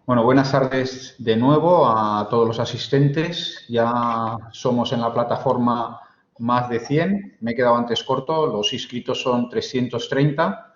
Bueno, buenas tardes de nuevo a todos los asistentes. Ya somos en la plataforma más de 100. Me he quedado antes corto, los inscritos son 330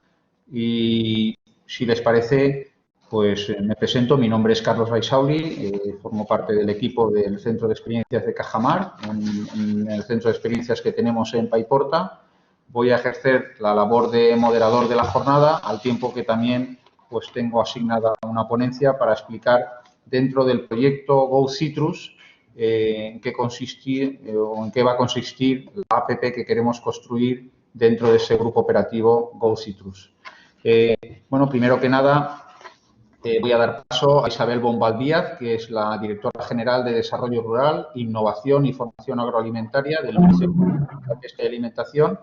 y si les parece, pues me presento. Mi nombre es Carlos Raisauli, formo parte del equipo del Centro de Experiencias de Cajamar, en el centro de experiencias que tenemos en Paiporta. Voy a ejercer la labor de moderador de la jornada, al tiempo que también pues tengo asignada una ponencia para explicar dentro del proyecto Go Citrus en qué consistir o en qué va a consistir la app que queremos construir dentro de ese grupo operativo Go Citrus. Bueno, primero que nada, voy a dar paso a Isabel Bombal Díaz, que es la directora general de Desarrollo Rural, Innovación y Formación Agroalimentaria del Ministerio de Pesca y Alimentación,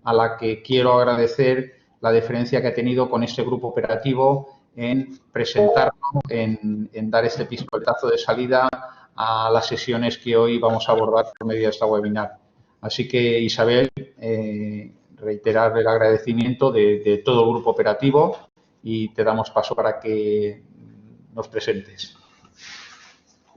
a la que quiero agradecer la deferencia que ha tenido con este grupo operativo en presentarnos, en dar este pistoletazo de salida a las sesiones que hoy vamos a abordar por medio de esta webinar. Así que, Isabel, reiterar el agradecimiento de todo el grupo operativo y te damos paso para que nos presentes.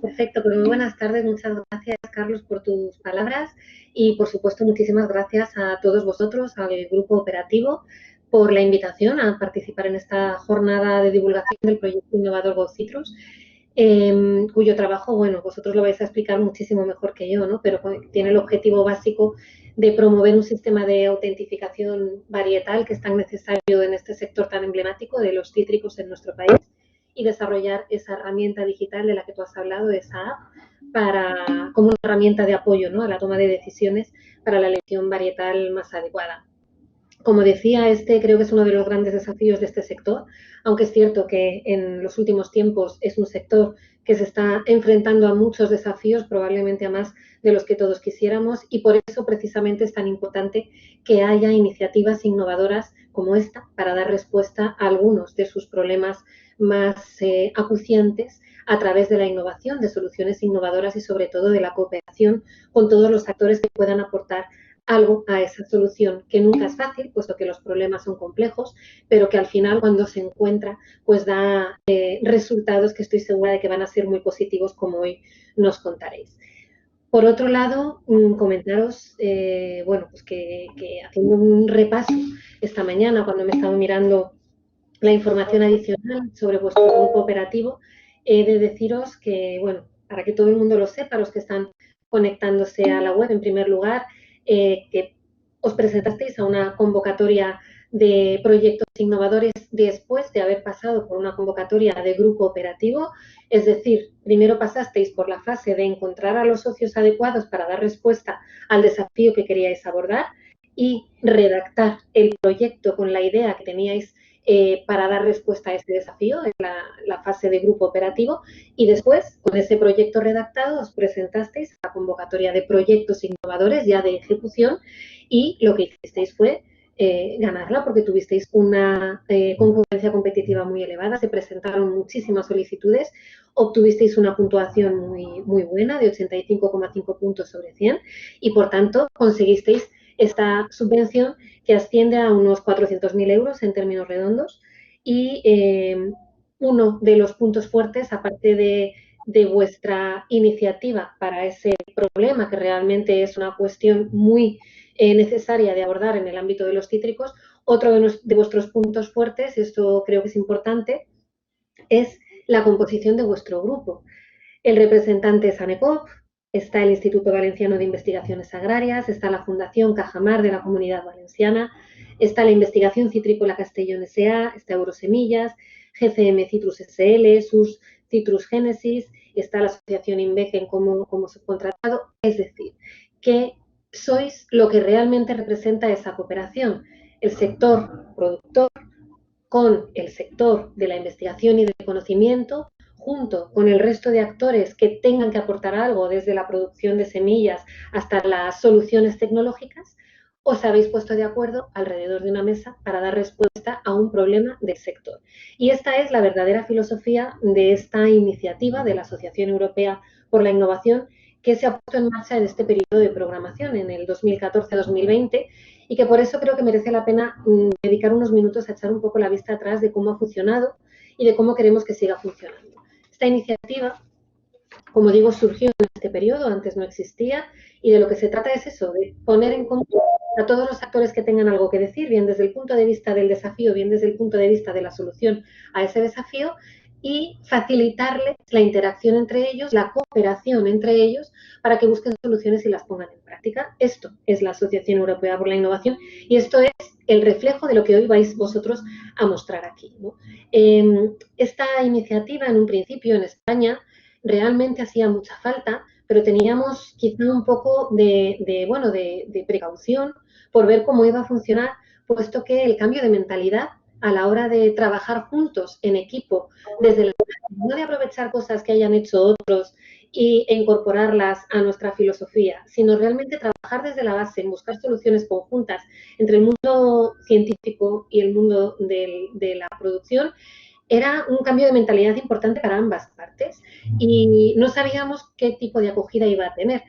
Perfecto, pues muy buenas tardes. Muchas gracias, Carlos, por tus palabras y, por supuesto, muchísimas gracias a todos vosotros, al grupo operativo, por la invitación a participar en esta jornada de divulgación del proyecto innovador Go Citrus, cuyo trabajo, bueno, vosotros lo vais a explicar muchísimo mejor que yo, ¿no? Pero tiene el objetivo básico de promover un sistema de autentificación varietal que es tan necesario en este sector tan emblemático de los cítricos en nuestro país, y desarrollar esa herramienta digital de la que tú has hablado, esa app, como una herramienta de apoyo, ¿no?, a la toma de decisiones para la elección varietal más adecuada. Como decía, creo que es uno de los grandes desafíos de este sector, aunque es cierto que en los últimos tiempos es un sector que se está enfrentando a muchos desafíos, probablemente a más de los que todos quisiéramos, y por eso precisamente es tan importante que haya iniciativas innovadoras como esta para dar respuesta a algunos de sus problemas más acuciantes a través de la innovación, de soluciones innovadoras y sobre todo de la cooperación con todos los actores que puedan aportar algo a esa solución, que nunca es fácil, puesto que los problemas son complejos, pero que al final, cuando se encuentra, pues da resultados que estoy segura de que van a ser muy positivos, como hoy nos contaréis. Por otro lado, comentaros, bueno, pues que haciendo un repaso esta mañana, cuando me estaba mirando la información adicional sobre vuestro grupo operativo, he de deciros que, bueno, para que todo el mundo lo sepa, los que están conectándose a la web, en primer lugar, que os presentasteis a una convocatoria de proyectos innovadores después de haber pasado por una convocatoria de grupo operativo, es decir, primero pasasteis por la fase de encontrar a los socios adecuados para dar respuesta al desafío que queríais abordar y redactar el proyecto con la idea que teníais para dar respuesta a este desafío en la fase de grupo operativo, y después, con ese proyecto redactado, os presentasteis a la convocatoria de proyectos innovadores ya de ejecución, y lo que hicisteis fue ganarla, porque tuvisteis una concurrencia competitiva muy elevada, se presentaron muchísimas solicitudes, obtuvisteis una puntuación muy buena de 85,5 puntos sobre 100 y, por tanto, conseguisteis esta subvención que asciende a unos 400.000 euros en términos redondos, y uno de los puntos fuertes, aparte de vuestra iniciativa para ese problema, que realmente es una cuestión muy necesaria de abordar en el ámbito de los cítricos, otro de vuestros puntos fuertes, y esto creo que es importante, es la composición de vuestro grupo. El representante es ANECOP, está el Instituto Valenciano de Investigaciones Agrarias, está la Fundación Cajamar de la Comunidad Valenciana, está la Investigación Citrícola Castellón S.A., está Eurosemillas, GCM Citrus SL, SUS Citrus Génesis, está la Asociación INVEGEN como subcontratado, es decir, que sois lo que realmente representa esa cooperación, el sector productor con el sector de la investigación y del conocimiento, junto con el resto de actores que tengan que aportar algo, desde la producción de semillas hasta las soluciones tecnológicas, os habéis puesto de acuerdo alrededor de una mesa para dar respuesta a un problema del sector. Y esta es la verdadera filosofía de esta iniciativa de la Asociación Europea por la Innovación, que se ha puesto en marcha en este periodo de programación, en el 2014-2020, y que por eso creo que merece la pena dedicar unos minutos a echar un poco la vista atrás de cómo ha funcionado y de cómo queremos que siga funcionando. Esta iniciativa, como digo, surgió en este periodo, antes no existía, y de lo que se trata es eso, de poner en común a todos los actores que tengan algo que decir, bien desde el punto de vista del desafío, bien desde el punto de vista de la solución a ese desafío, y facilitarles la interacción entre ellos, la cooperación entre ellos, para que busquen soluciones y las pongan en práctica. Esto es la Asociación Europea por la Innovación y esto es el reflejo de lo que hoy vais vosotros a mostrar aquí, ¿no? Esta iniciativa, en un principio, en España, realmente hacía mucha falta, pero teníamos quizá un poco de precaución por ver cómo iba a funcionar, puesto que el cambio de mentalidad a la hora de trabajar juntos en equipo, desde la no de aprovechar cosas que hayan hecho otros e incorporarlas a nuestra filosofía, sino realmente trabajar desde la base, en buscar soluciones conjuntas entre el mundo científico y el mundo de la producción, era un cambio de mentalidad importante para ambas partes y no sabíamos qué tipo de acogida iba a tener.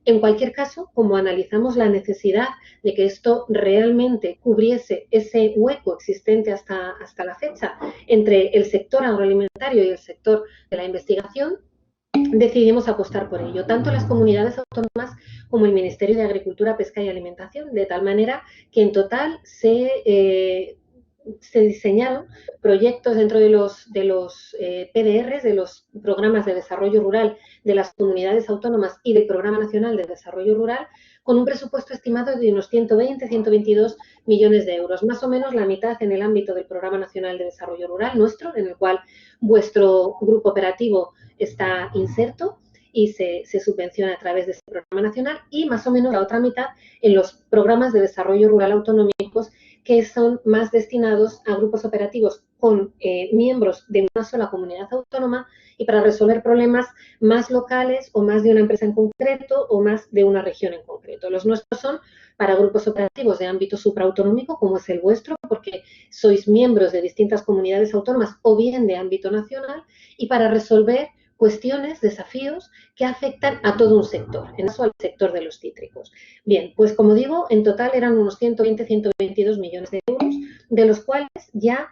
En cualquier caso, como analizamos la necesidad de que esto realmente cubriese ese hueco existente hasta la fecha entre el sector agroalimentario y el sector de la investigación, decidimos apostar por ello, tanto las comunidades autónomas como el Ministerio de Agricultura, Pesca y Alimentación, de tal manera que en total se diseñaron proyectos dentro de los PDRs, de los programas de desarrollo rural de las comunidades autónomas y del Programa Nacional de Desarrollo Rural, con un presupuesto estimado de unos 120, 122 millones de euros, más o menos la mitad en el ámbito del Programa Nacional de Desarrollo Rural nuestro, en el cual vuestro grupo operativo está inserto y se subvenciona a través de ese programa nacional, y más o menos la otra mitad en los programas de desarrollo rural autonómicos, que son más destinados a grupos operativos con miembros de una sola comunidad autónoma y para resolver problemas más locales o más de una empresa en concreto o más de una región en concreto. Los nuestros son para grupos operativos de ámbito supraautonómico, como es el vuestro, porque sois miembros de distintas comunidades autónomas o bien de ámbito nacional, y para resolver cuestiones, desafíos que afectan a todo un sector, en caso al sector de los cítricos. Bien, pues como digo, en total eran unos 120, 122 millones de euros, de los cuales ya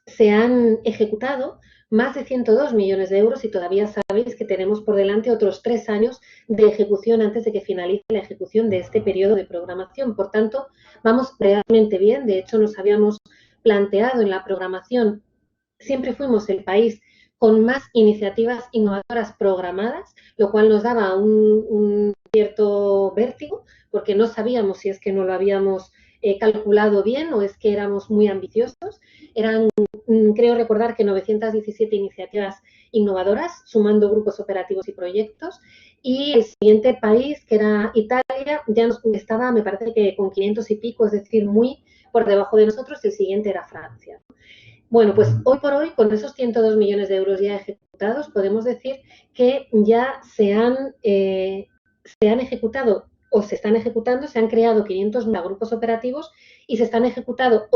se han ejecutado más de 102 millones de euros y todavía sabéis que tenemos por delante otros 3 años de ejecución antes de que finalice la ejecución de este periodo de programación. Por tanto, vamos realmente bien. De hecho, nos habíamos planteado en la programación, siempre fuimos el país con más iniciativas innovadoras programadas, lo cual nos daba un cierto vértigo, porque no sabíamos si es que no lo habíamos calculado bien o es que éramos muy ambiciosos. Eran, creo recordar que 917 iniciativas innovadoras, sumando grupos operativos y proyectos, y el siguiente país, que era Italia, ya nos estaba, me parece que con 500 y pico, es decir, muy por debajo de nosotros. El siguiente era Francia. Bueno, pues hoy por hoy, con esos 102 millones de euros ya ejecutados, podemos decir que ya se han ejecutado o se están ejecutando, se han creado 500 grupos operativos y se están ejecutando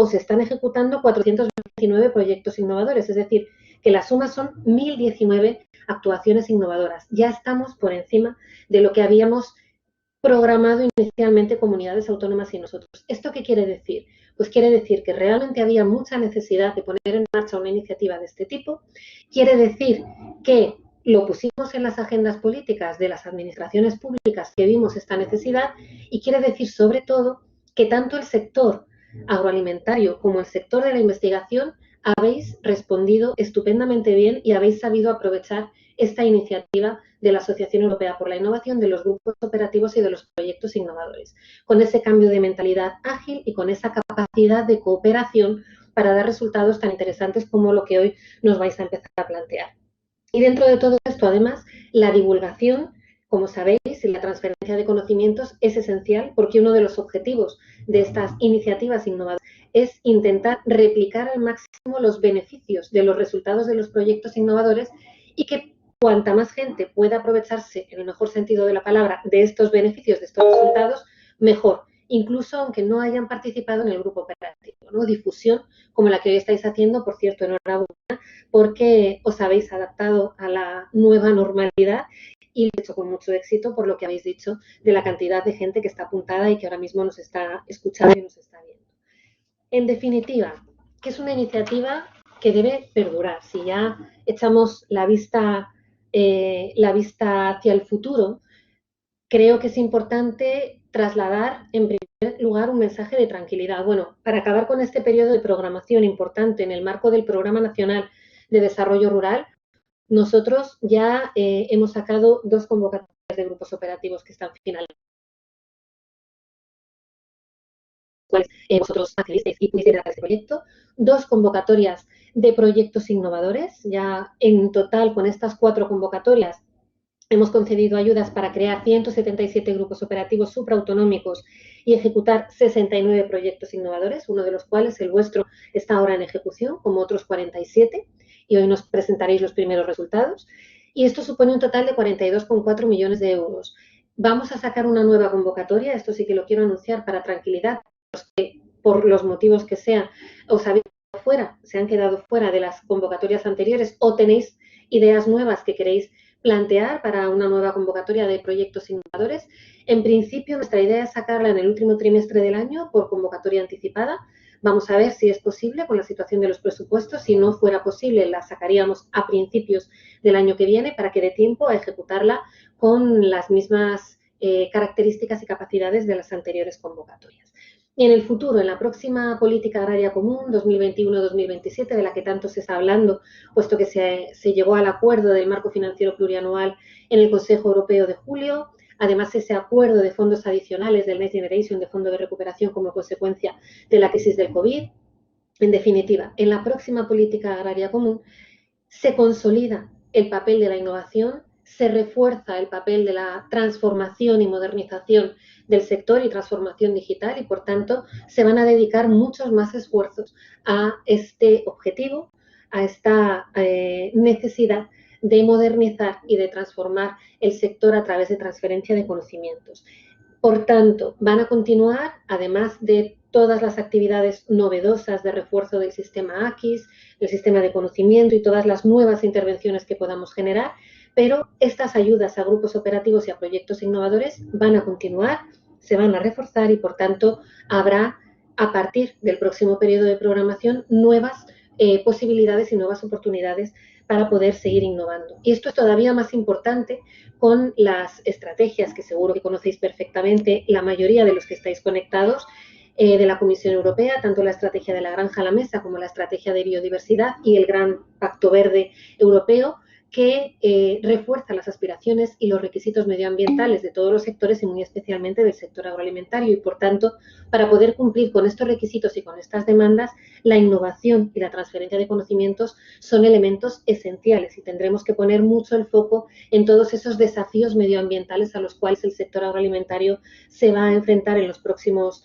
429 proyectos innovadores, es decir, que la suma son 1.019 actuaciones innovadoras. Ya estamos por encima de lo que habíamos programado inicialmente comunidades autónomas y nosotros. ¿Esto qué quiere decir? Pues quiere decir que realmente había mucha necesidad de poner en marcha una iniciativa de este tipo. Quiere decir que lo pusimos en las agendas políticas de las administraciones públicas, que vimos esta necesidad, y quiere decir sobre todo que tanto el sector agroalimentario como el sector de la investigación habéis respondido estupendamente bien y habéis sabido aprovechar esta iniciativa de la Asociación Europea por la Innovación, de los grupos operativos y de los proyectos innovadores, con ese cambio de mentalidad ágil y con esa capacidad de cooperación para dar resultados tan interesantes como lo que hoy nos vais a empezar a plantear. Y dentro de todo esto, además, la divulgación, como sabéis, y la transferencia de conocimientos es esencial, porque uno de los objetivos de estas iniciativas innovadoras es intentar replicar al máximo los beneficios de los resultados de los proyectos innovadores, y que cuanta más gente pueda aprovecharse, en el mejor sentido de la palabra, de estos beneficios, de estos resultados, mejor, incluso aunque no hayan participado en el grupo operativo, ¿no? Difusión como la que hoy estáis haciendo, por cierto, enhorabuena, porque os habéis adaptado a la nueva normalidad y lo he hecho con mucho éxito, por lo que habéis dicho de la cantidad de gente que está apuntada y que ahora mismo nos está escuchando y nos está viendo. En definitiva, ¿qué es una iniciativa que debe perdurar. Si ya echamos la vista hacia el futuro, creo que es importante trasladar en primer lugar un mensaje de tranquilidad. Bueno, para acabar con este periodo de programación importante en el marco del Programa Nacional de Desarrollo Rural, nosotros ya hemos sacado 2 convocatorias de grupos operativos que están finalizadas. Vosotros accedisteis y pudisteis dar este proyecto, 2 convocatorias de proyectos innovadores. Ya en total, con estas 4 convocatorias, hemos concedido ayudas para crear 177 grupos operativos supraautonómicos y ejecutar 69 proyectos innovadores, uno de los cuales, el vuestro, está ahora en ejecución, como otros 47, y hoy nos presentaréis los primeros resultados. Y esto supone un total de 42,4 millones de euros. Vamos a sacar una nueva convocatoria, esto sí que lo quiero anunciar para tranquilidad, que por los motivos que sean, os habéis quedado fuera, se han quedado fuera de las convocatorias anteriores o tenéis ideas nuevas que queréis plantear para una nueva convocatoria de proyectos innovadores. En principio, nuestra idea es sacarla en el último trimestre del año por convocatoria anticipada. Vamos a ver si es posible con la situación de los presupuestos. Si no fuera posible, la sacaríamos a principios del año que viene para que dé tiempo a ejecutarla con las mismas características y capacidades de las anteriores convocatorias. Y en el futuro, en la próxima Política Agraria Común 2021-2027, de la que tanto se está hablando, puesto que se llegó al acuerdo del marco financiero plurianual en el Consejo Europeo de julio, además ese acuerdo de fondos adicionales del Next Generation, de Fondo de Recuperación como consecuencia de la crisis del COVID. En definitiva, en la próxima Política Agraria Común se consolida el papel de la innovación, se refuerza el papel de la transformación y modernización del sector y transformación digital y, por tanto, se van a dedicar muchos más esfuerzos a este objetivo, a esta necesidad de modernizar y de transformar el sector a través de transferencia de conocimientos. Por tanto, van a continuar, además de todas las actividades novedosas de refuerzo del sistema AQUIS, el sistema de conocimiento y todas las nuevas intervenciones que podamos generar, pero estas ayudas a grupos operativos y a proyectos innovadores van a continuar, se van a reforzar y, por tanto, habrá, a partir del próximo periodo de programación, nuevas posibilidades y nuevas oportunidades para poder seguir innovando. Y esto es todavía más importante con las estrategias que seguro que conocéis perfectamente la mayoría de los que estáis conectados de la Comisión Europea, tanto la estrategia de la granja a la mesa como la estrategia de biodiversidad y el Gran Pacto Verde Europeo, que refuerza las aspiraciones y los requisitos medioambientales de todos los sectores y muy especialmente del sector agroalimentario. Y, por tanto, para poder cumplir con estos requisitos y con estas demandas, la innovación y la transferencia de conocimientos son elementos esenciales y tendremos que poner mucho el foco en todos esos desafíos medioambientales a los cuales el sector agroalimentario se va a enfrentar en los próximos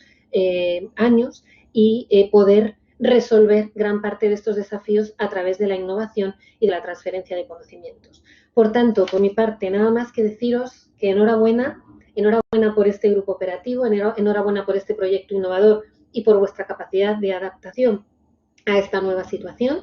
años y poder resolver gran parte de estos desafíos a través de la innovación y de la transferencia de conocimientos. Por tanto, por mi parte, nada más que deciros que enhorabuena por este grupo operativo, enhorabuena por este proyecto innovador y por vuestra capacidad de adaptación a esta nueva situación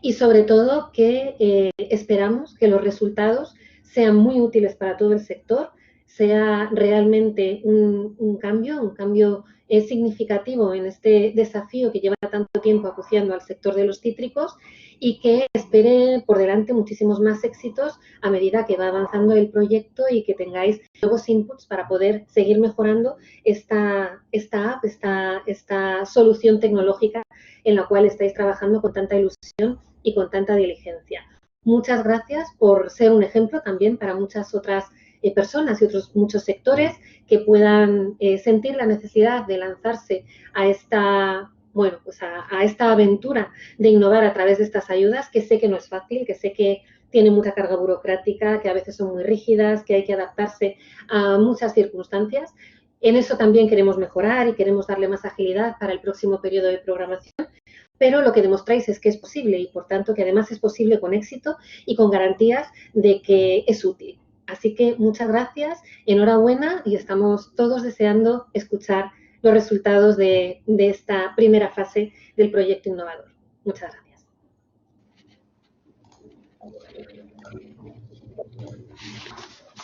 y, sobre todo, que esperamos que los resultados sean muy útiles para todo el sector, sea realmente un cambio significativo en este desafío que lleva tanto tiempo acuciando al sector de los cítricos y que espere por delante muchísimos más éxitos a medida que va avanzando el proyecto y que tengáis nuevos inputs para poder seguir mejorando esta app, esta solución tecnológica en la cual estáis trabajando con tanta ilusión y con tanta diligencia. Muchas gracias por ser un ejemplo también para muchas otras personas y otros muchos sectores que puedan sentir la necesidad de lanzarse a esta, bueno, pues a esta aventura de innovar a través de estas ayudas, que sé que no es fácil, que sé que tiene mucha carga burocrática, que a veces son muy rígidas, que hay que adaptarse a muchas circunstancias. En eso también queremos mejorar y queremos darle más agilidad para el próximo periodo de programación, pero lo que demostráis es que es posible y, por tanto, que además es posible con éxito y con garantías de que es útil. Así que muchas gracias, enhorabuena y estamos todos deseando escuchar los resultados de esta primera fase del proyecto innovador. Muchas gracias.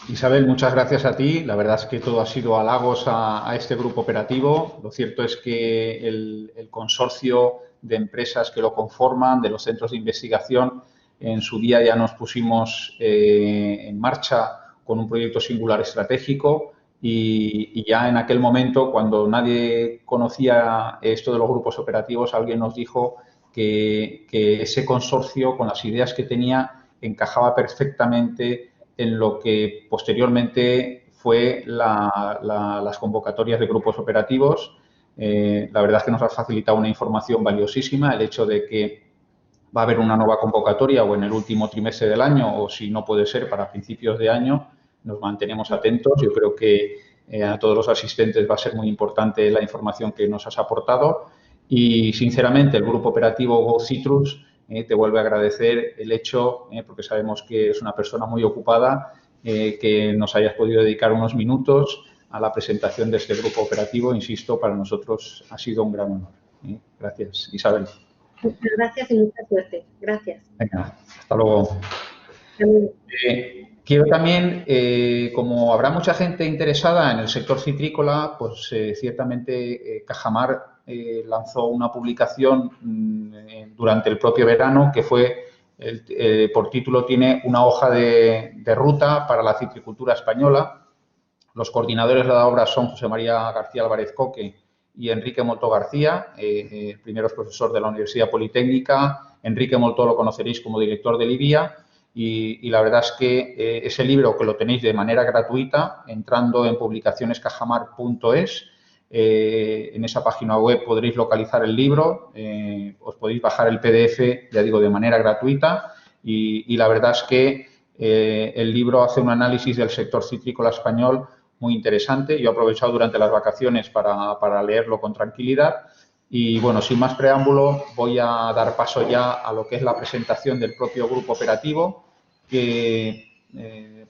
Isabel, muchas gracias a ti. La verdad es que todo ha sido halagos a este grupo operativo. Lo cierto es que el consorcio de empresas que lo conforman, de los centros de investigación. En su día ya nos pusimos en marcha con un proyecto singular estratégico y ya en aquel momento, cuando nadie conocía esto de los grupos operativos, alguien nos dijo que ese consorcio, con las ideas que tenía, encajaba perfectamente en lo que posteriormente fue las convocatorias de grupos operativos. La verdad es que nos ha facilitado una información valiosísima el hecho de que va a haber una nueva convocatoria o en el último trimestre del año o si no puede ser para principios de año. Nos mantenemos atentos. Yo creo que a todos los asistentes va a ser muy importante la información que nos has aportado y, sinceramente, el Grupo Operativo GoCitrus te vuelve a agradecer el hecho, porque sabemos que es una persona muy ocupada, que nos hayas podido dedicar unos minutos a la presentación de este grupo operativo. Insisto, para nosotros ha sido un gran honor. Gracias, Isabel. Muchas gracias y mucha suerte. Gracias. Venga, hasta luego. Quiero también, como habrá mucha gente interesada en el sector citrícola, pues ciertamente Cajamar lanzó una publicación durante el propio verano que fue, por título, tiene una hoja de ruta para la citricultura española. Los coordinadores de la obra son José María García Álvarez Coque y Enrique Moltó García. Primero es profesor de la Universidad Politécnica. Enrique Moltó lo conoceréis como director de Libia. Y la verdad es que ese libro, que lo tenéis de manera gratuita entrando en publicacionescajamar.es, en esa página web podréis localizar el libro, os podéis bajar el PDF, ya digo, de manera gratuita y la verdad es que el libro hace un análisis del sector citrícola español muy interesante. Yo he aprovechado durante las vacaciones para leerlo con tranquilidad. Y, bueno, sin más preámbulo, voy a dar paso ya a lo que es la presentación del propio grupo operativo,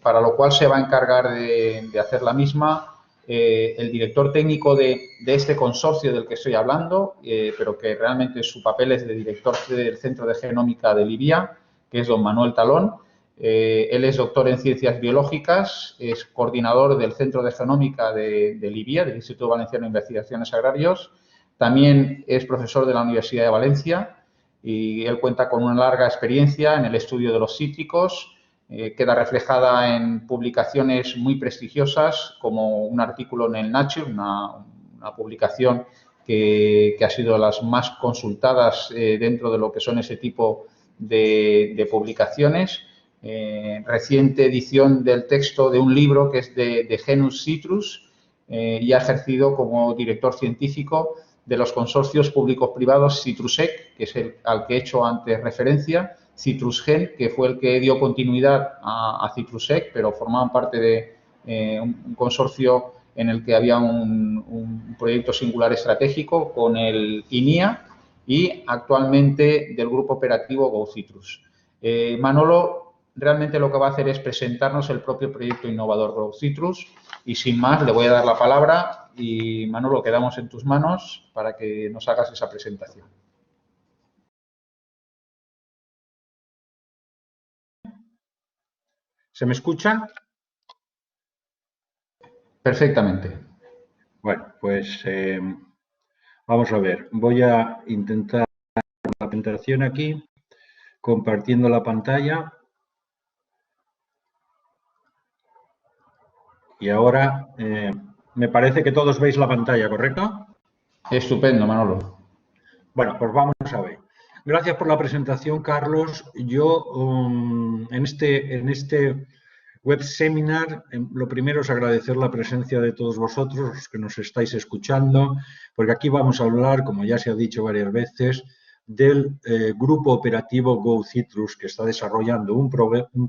para lo cual se va a encargar de hacer la misma el director técnico de este consorcio del que estoy hablando, pero que realmente su papel es de director del Centro de Genómica de Libia, que es don Manuel Talón. Él es doctor en Ciencias Biológicas, es coordinador del Centro de Genómica de Libia, del Instituto Valenciano de Investigaciones Agrarios. También es profesor de la Universidad de Valencia y él cuenta con una larga experiencia en el estudio de los cítricos. Queda reflejada en publicaciones muy prestigiosas, como un artículo en el Nature, una publicación que ha sido de las más consultadas dentro de lo que son ese tipo de publicaciones. Reciente edición del texto de un libro que es de Genus Citrus, y ha ejercido como director científico de los consorcios públicos-privados Citrusec, que es al que he hecho antes referencia, Citrusgen, que fue el que dio continuidad a Citrusec, pero formaban parte de un consorcio en el que había un proyecto singular estratégico con el INIA y actualmente del grupo operativo GoCitrus. Manolo realmente lo que va a hacer es presentarnos el propio proyecto innovador GoCitrus y, sin más, le voy a dar la palabra y, Manolo, quedamos en tus manos para que nos hagas esa presentación. ¿Se me escucha? Perfectamente. Bueno, pues vamos a ver. Voy a intentar la presentación aquí, compartiendo la pantalla. Y ahora me parece que todos veis la pantalla, ¿correcto? Estupendo, Manolo. Bueno, pues vamos a ver. Gracias por la presentación, Carlos. Yo en este web seminar, lo primero es agradecer la presencia de todos vosotros, los que nos estáis escuchando, porque aquí vamos a hablar, como ya se ha dicho varias veces, del grupo operativo GoCitrus, que está desarrollando un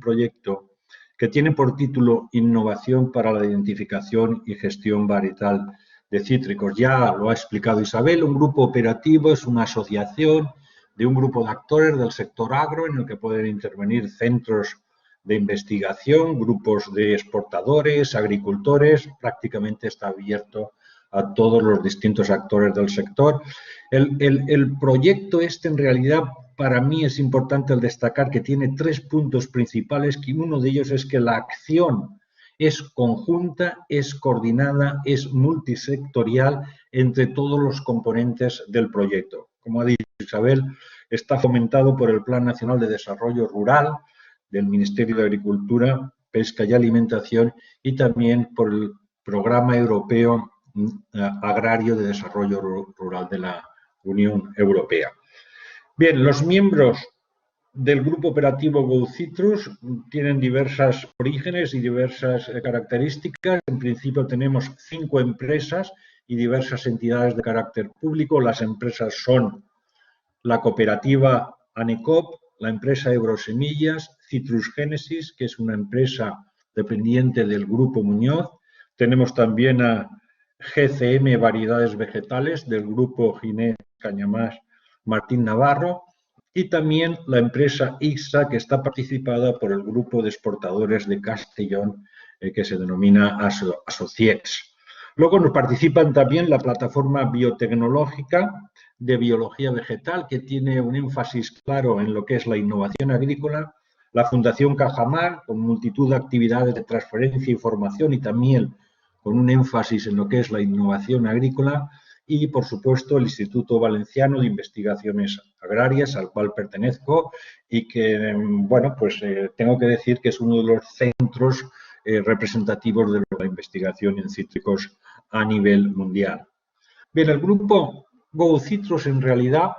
proyecto que tiene por título Innovación para la identificación y gestión varietal de cítricos. Ya lo ha explicado Isabel, un grupo operativo es una asociación de un grupo de actores del sector agro en el que pueden intervenir centros de investigación, grupos de exportadores, agricultores, prácticamente está abierto a todos los distintos actores del sector. El proyecto este, en realidad, para mí es importante el destacar que tiene 3 puntos principales, que uno de ellos es que la acción es conjunta, es coordinada, es multisectorial entre todos los componentes del proyecto. como ha dicho Isabel, está fomentado por el Plan Nacional de Desarrollo Rural del Ministerio de Agricultura, Pesca y Alimentación y también por el Programa Europeo Agrario de Desarrollo Rural de la Unión Europea. Bien, los miembros del grupo operativo GoCitrus tienen diversos orígenes y diversas características. En principio tenemos 5 empresas y diversas entidades de carácter público. Las empresas son la cooperativa ANECOP, la empresa Eurosemillas, Citrus Génesis, que es una empresa dependiente del Grupo Muñoz. Tenemos también a GCM Variedades Vegetales del Grupo Ginés Cañamás Martín Navarro y también la empresa IXA, que está participada por el Grupo de Exportadores de Castellón, que se denomina Asociex. Luego nos participan también la plataforma biotecnológica de biología vegetal, que tiene un énfasis claro en lo que es la innovación agrícola, la Fundación Cajamar, con multitud de actividades de transferencia y formación y también con un énfasis en lo que es la innovación agrícola, y, por supuesto, el Instituto Valenciano de Investigaciones Agrarias, al cual pertenezco y que, bueno, pues tengo que decir que es uno de los centros representativos de la investigación en cítricos a nivel mundial. Bien, el grupo GoCitrus en realidad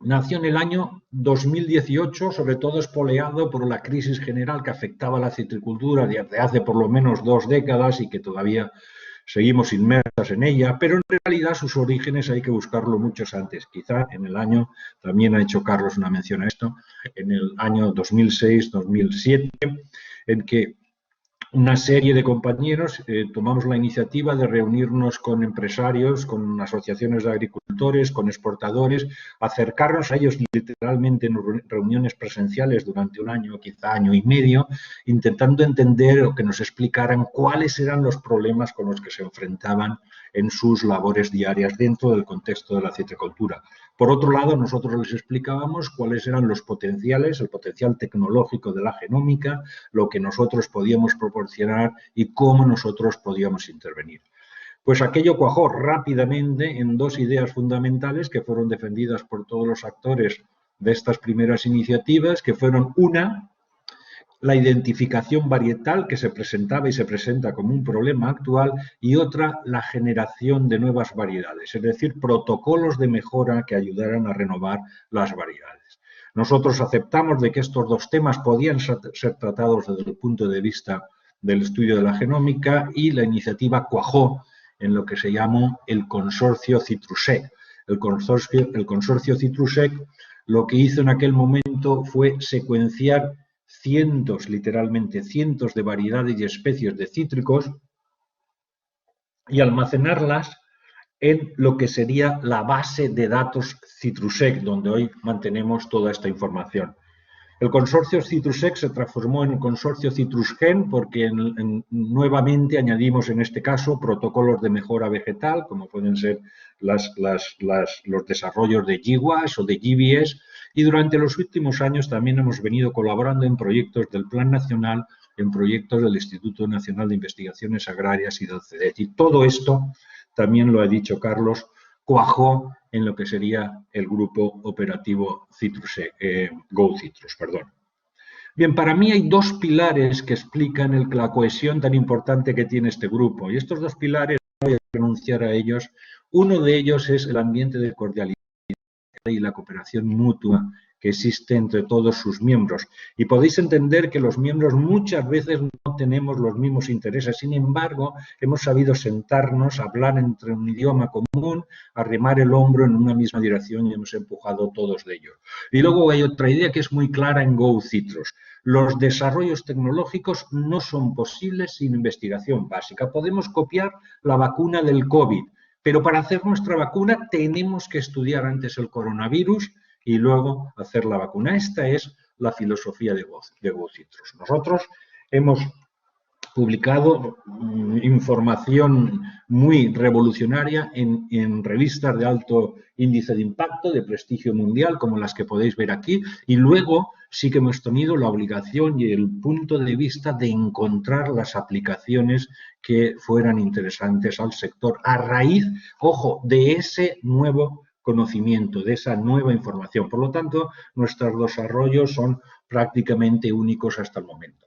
nació en el año 2018, sobre todo espoleado por la crisis general que afectaba a la citricultura desde hace por lo menos 2 décadas y que todavía seguimos inmersas en ella, pero en realidad sus orígenes hay que buscarlo muchos antes. Quizá en el año, también ha hecho Carlos una mención a esto, en el año 2006-2007, en que una serie de compañeros tomamos la iniciativa de reunirnos con empresarios, con asociaciones de agricultores, con exportadores, acercarnos a ellos literalmente en reuniones presenciales durante 1 año, quizá año y medio, intentando entender o que nos explicaran cuáles eran los problemas con los que se enfrentaban en sus labores diarias dentro del contexto de la citricultura. Por otro lado, nosotros les explicábamos cuáles eran los potenciales, el potencial tecnológico de la genómica, lo que nosotros podíamos proporcionar y cómo nosotros podíamos intervenir. Pues aquello cuajó rápidamente en 2 ideas fundamentales que fueron defendidas por todos los actores de estas primeras iniciativas, que fueron una, la identificación varietal que se presentaba y se presenta como un problema actual, y otra, la generación de nuevas variedades, es decir, protocolos de mejora que ayudaran a renovar las variedades. Nosotros aceptamos de que estos 2 temas podían ser tratados desde el punto de vista del estudio de la genómica y la iniciativa cuajó en lo que se llamó el consorcio Citrusec. El consorcio Citrusec lo que hizo en aquel momento fue secuenciar literalmente cientos de variedades y especies de cítricos y almacenarlas en lo que sería la base de datos Citrusec, donde hoy mantenemos toda esta información. El consorcio Citrusec se transformó en el consorcio Citrusgen porque nuevamente añadimos en este caso protocolos de mejora vegetal, como pueden ser los desarrollos de GWAS o de GBS, y durante los últimos años también hemos venido colaborando en proyectos del Plan Nacional, en proyectos del Instituto Nacional de Investigaciones Agrarias y del CEDET. Y todo esto, también lo ha dicho Carlos, cuajó en lo que sería el grupo operativo GoCitrus. Bien, para mí hay 2 pilares que explican la cohesión tan importante que tiene este grupo. Y estos 2 pilares, voy a renunciar a ellos. Uno de ellos es el ambiente de cordialidad y la cooperación mutua que existe entre todos sus miembros. Y podéis entender que los miembros muchas veces no tenemos los mismos intereses. Sin embargo, hemos sabido sentarnos, hablar entre un idioma común, arrimar el hombro en una misma dirección y hemos empujado todos de ellos. Y luego hay otra idea que es muy clara en GoCitrus. Los desarrollos tecnológicos no son posibles sin investigación básica. Podemos copiar la vacuna del COVID, pero para hacer nuestra vacuna tenemos que estudiar antes el coronavirus y luego hacer la vacuna. Esta es la filosofía de GoCitrus. Nosotros hemos publicado información muy revolucionaria en revistas de alto índice de impacto, de prestigio mundial, como las que podéis ver aquí, y luego sí que hemos tenido la obligación y el punto de vista de encontrar las aplicaciones que fueran interesantes al sector a raíz, ojo, de ese nuevo conocimiento, de esa nueva información. Por lo tanto, nuestros desarrollos son prácticamente únicos hasta el momento.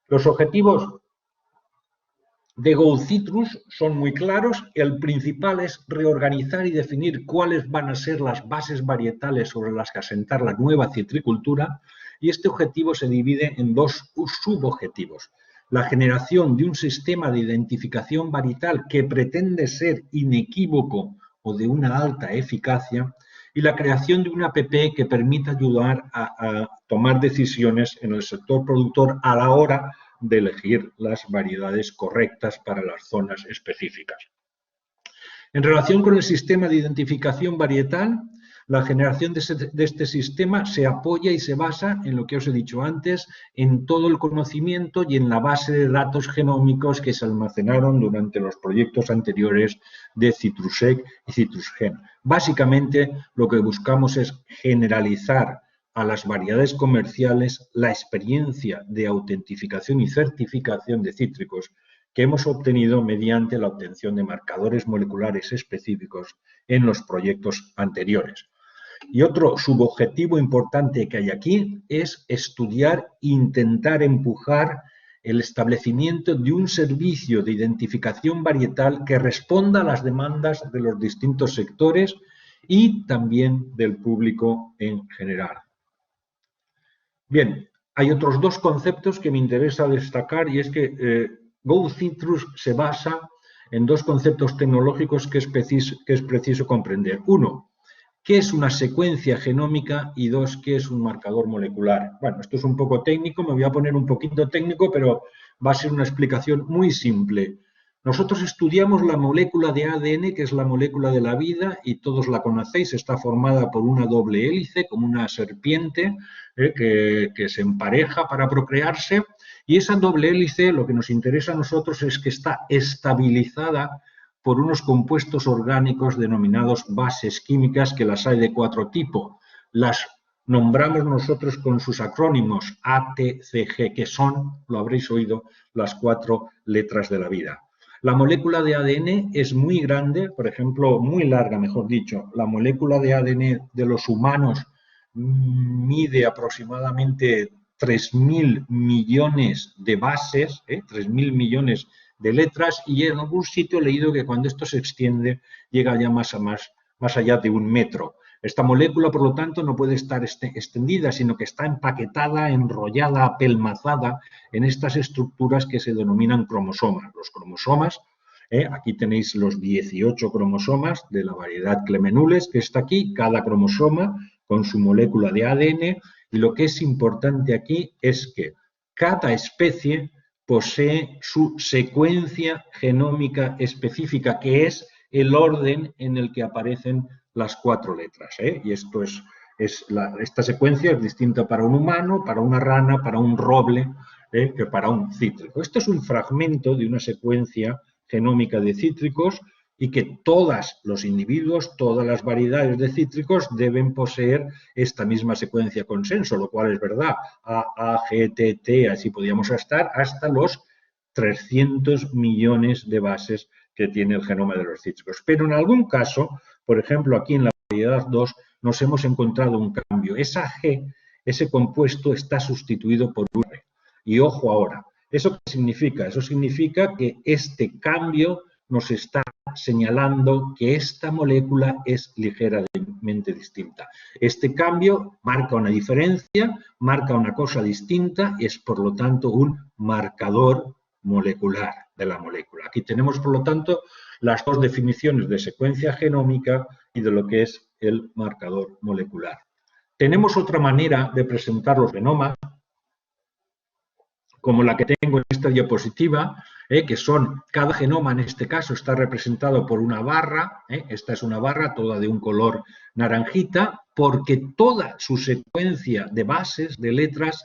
Los objetivos de GoCitrus son muy claros. El principal es reorganizar y definir cuáles van a ser las bases varietales sobre las que asentar la nueva citricultura, y este objetivo se divide en dos subobjetivos. La generación de un sistema de identificación varietal que pretende ser inequívoco o de una alta eficacia, y la creación de una app que permita ayudar a tomar decisiones en el sector productor a la hora de elegir las variedades correctas para las zonas específicas. En relación con el sistema de identificación varietal, la generación de este sistema se apoya y se basa en lo que os he dicho antes, en todo el conocimiento y en la base de datos genómicos que se almacenaron durante los proyectos anteriores de Citrusec y Citrusgen. Básicamente, lo que buscamos es generalizar a las variedades comerciales la experiencia de autentificación y certificación de cítricos que hemos obtenido mediante la obtención de marcadores moleculares específicos en los proyectos anteriores. Y otro subobjetivo importante que hay aquí es estudiar e intentar empujar el establecimiento de un servicio de identificación varietal que responda a las demandas de los distintos sectores y también del público en general. Bien, hay otros dos conceptos que me interesa destacar, y es que GoCitrus se basa en dos conceptos tecnológicos que es preciso comprender. Uno, ¿qué es una secuencia genómica? Y dos, ¿qué es un marcador molecular? Bueno, esto es un poco técnico, me voy a poner un poquito técnico, pero va a ser una explicación muy simple. Nosotros estudiamos la molécula de ADN, que es la molécula de la vida, y todos la conocéis, está formada por una doble hélice, como una serpiente, que se empareja para procrearse, y esa doble hélice, lo que nos interesa a nosotros es que está estabilizada por unos compuestos orgánicos denominados bases químicas, que las hay de cuatro tipos. Las nombramos nosotros con sus acrónimos ATCG, que son, lo habréis oído, las 4 letras de la vida. La molécula de ADN es muy grande, por ejemplo, muy larga, mejor dicho. La molécula de ADN de los humanos mide aproximadamente 3.000 millones de bases, 3.000 millones de letras, y en algún sitio he leído que cuando esto se extiende llega ya más allá de 1 metro. Esta molécula, por lo tanto, no puede estar extendida, sino que está empaquetada, enrollada, apelmazada en estas estructuras que se denominan cromosomas. Los cromosomas, aquí tenéis los 18 cromosomas de la variedad Clemenules, que está aquí, cada cromosoma con su molécula de ADN, y lo que es importante aquí es que cada especie posee su secuencia genómica específica, que es el orden en el que aparecen las 4 letras. Y esto esta secuencia es distinta para un humano, para una rana, para un roble, que para un cítrico. Esto es un fragmento de una secuencia genómica de cítricos, y que todos los individuos, todas las variedades de cítricos deben poseer esta misma secuencia consenso, lo cual es verdad. A, G, T, T, así podríamos estar hasta los 300 millones de bases que tiene el genoma de los cítricos. Pero en algún caso, por ejemplo, aquí en la variedad 2, nos hemos encontrado un cambio. Esa G, ese compuesto, está sustituido por un R. Y ojo ahora, ¿eso qué significa? Eso significa que este cambio nos está señalando que esta molécula es ligeramente distinta. Este cambio marca una diferencia, marca una cosa distinta, y es por lo tanto un marcador molecular de la molécula. Aquí tenemos, por lo tanto, las dos definiciones de secuencia genómica y de lo que es el marcador molecular. Tenemos otra manera de presentar los genomas, como la que tengo en esta diapositiva, que son, cada genoma en este caso está representado por una barra, esta es una barra toda de un color naranjita, porque toda su secuencia de bases, de letras,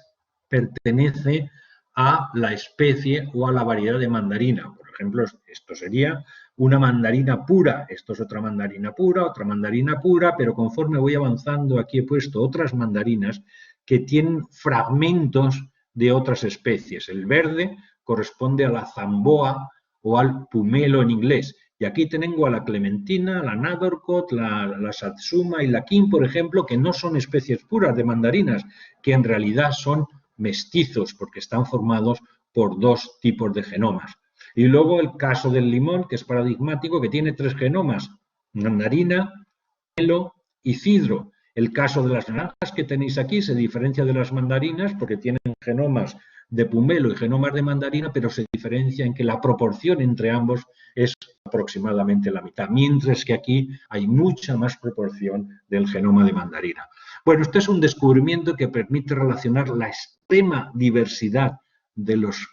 pertenece a la especie o a la variedad de mandarina. Por ejemplo, esto sería una mandarina pura, esto es otra mandarina pura, pero conforme voy avanzando aquí he puesto otras mandarinas que tienen fragmentos de otras especies. El verde corresponde a la zamboa o al pumelo en inglés, Y aquí tengo a la clementina, la nadorcot, la satsuma y la kim, por ejemplo, que no son especies puras de mandarinas, que en realidad son mestizos, porque están formados por dos tipos de genomas. Y luego el caso del limón, que es paradigmático, que tiene 3 genomas, mandarina, pomelo y cidro. El caso de las naranjas que tenéis aquí se diferencia de las mandarinas porque tienen genomas de pomelo y genomas de mandarina, pero se diferencia en que la proporción entre ambos es aproximadamente la mitad, mientras que aquí hay mucha más proporción del genoma de mandarina. Bueno, este es un descubrimiento que permite relacionar la extrema diversidad de los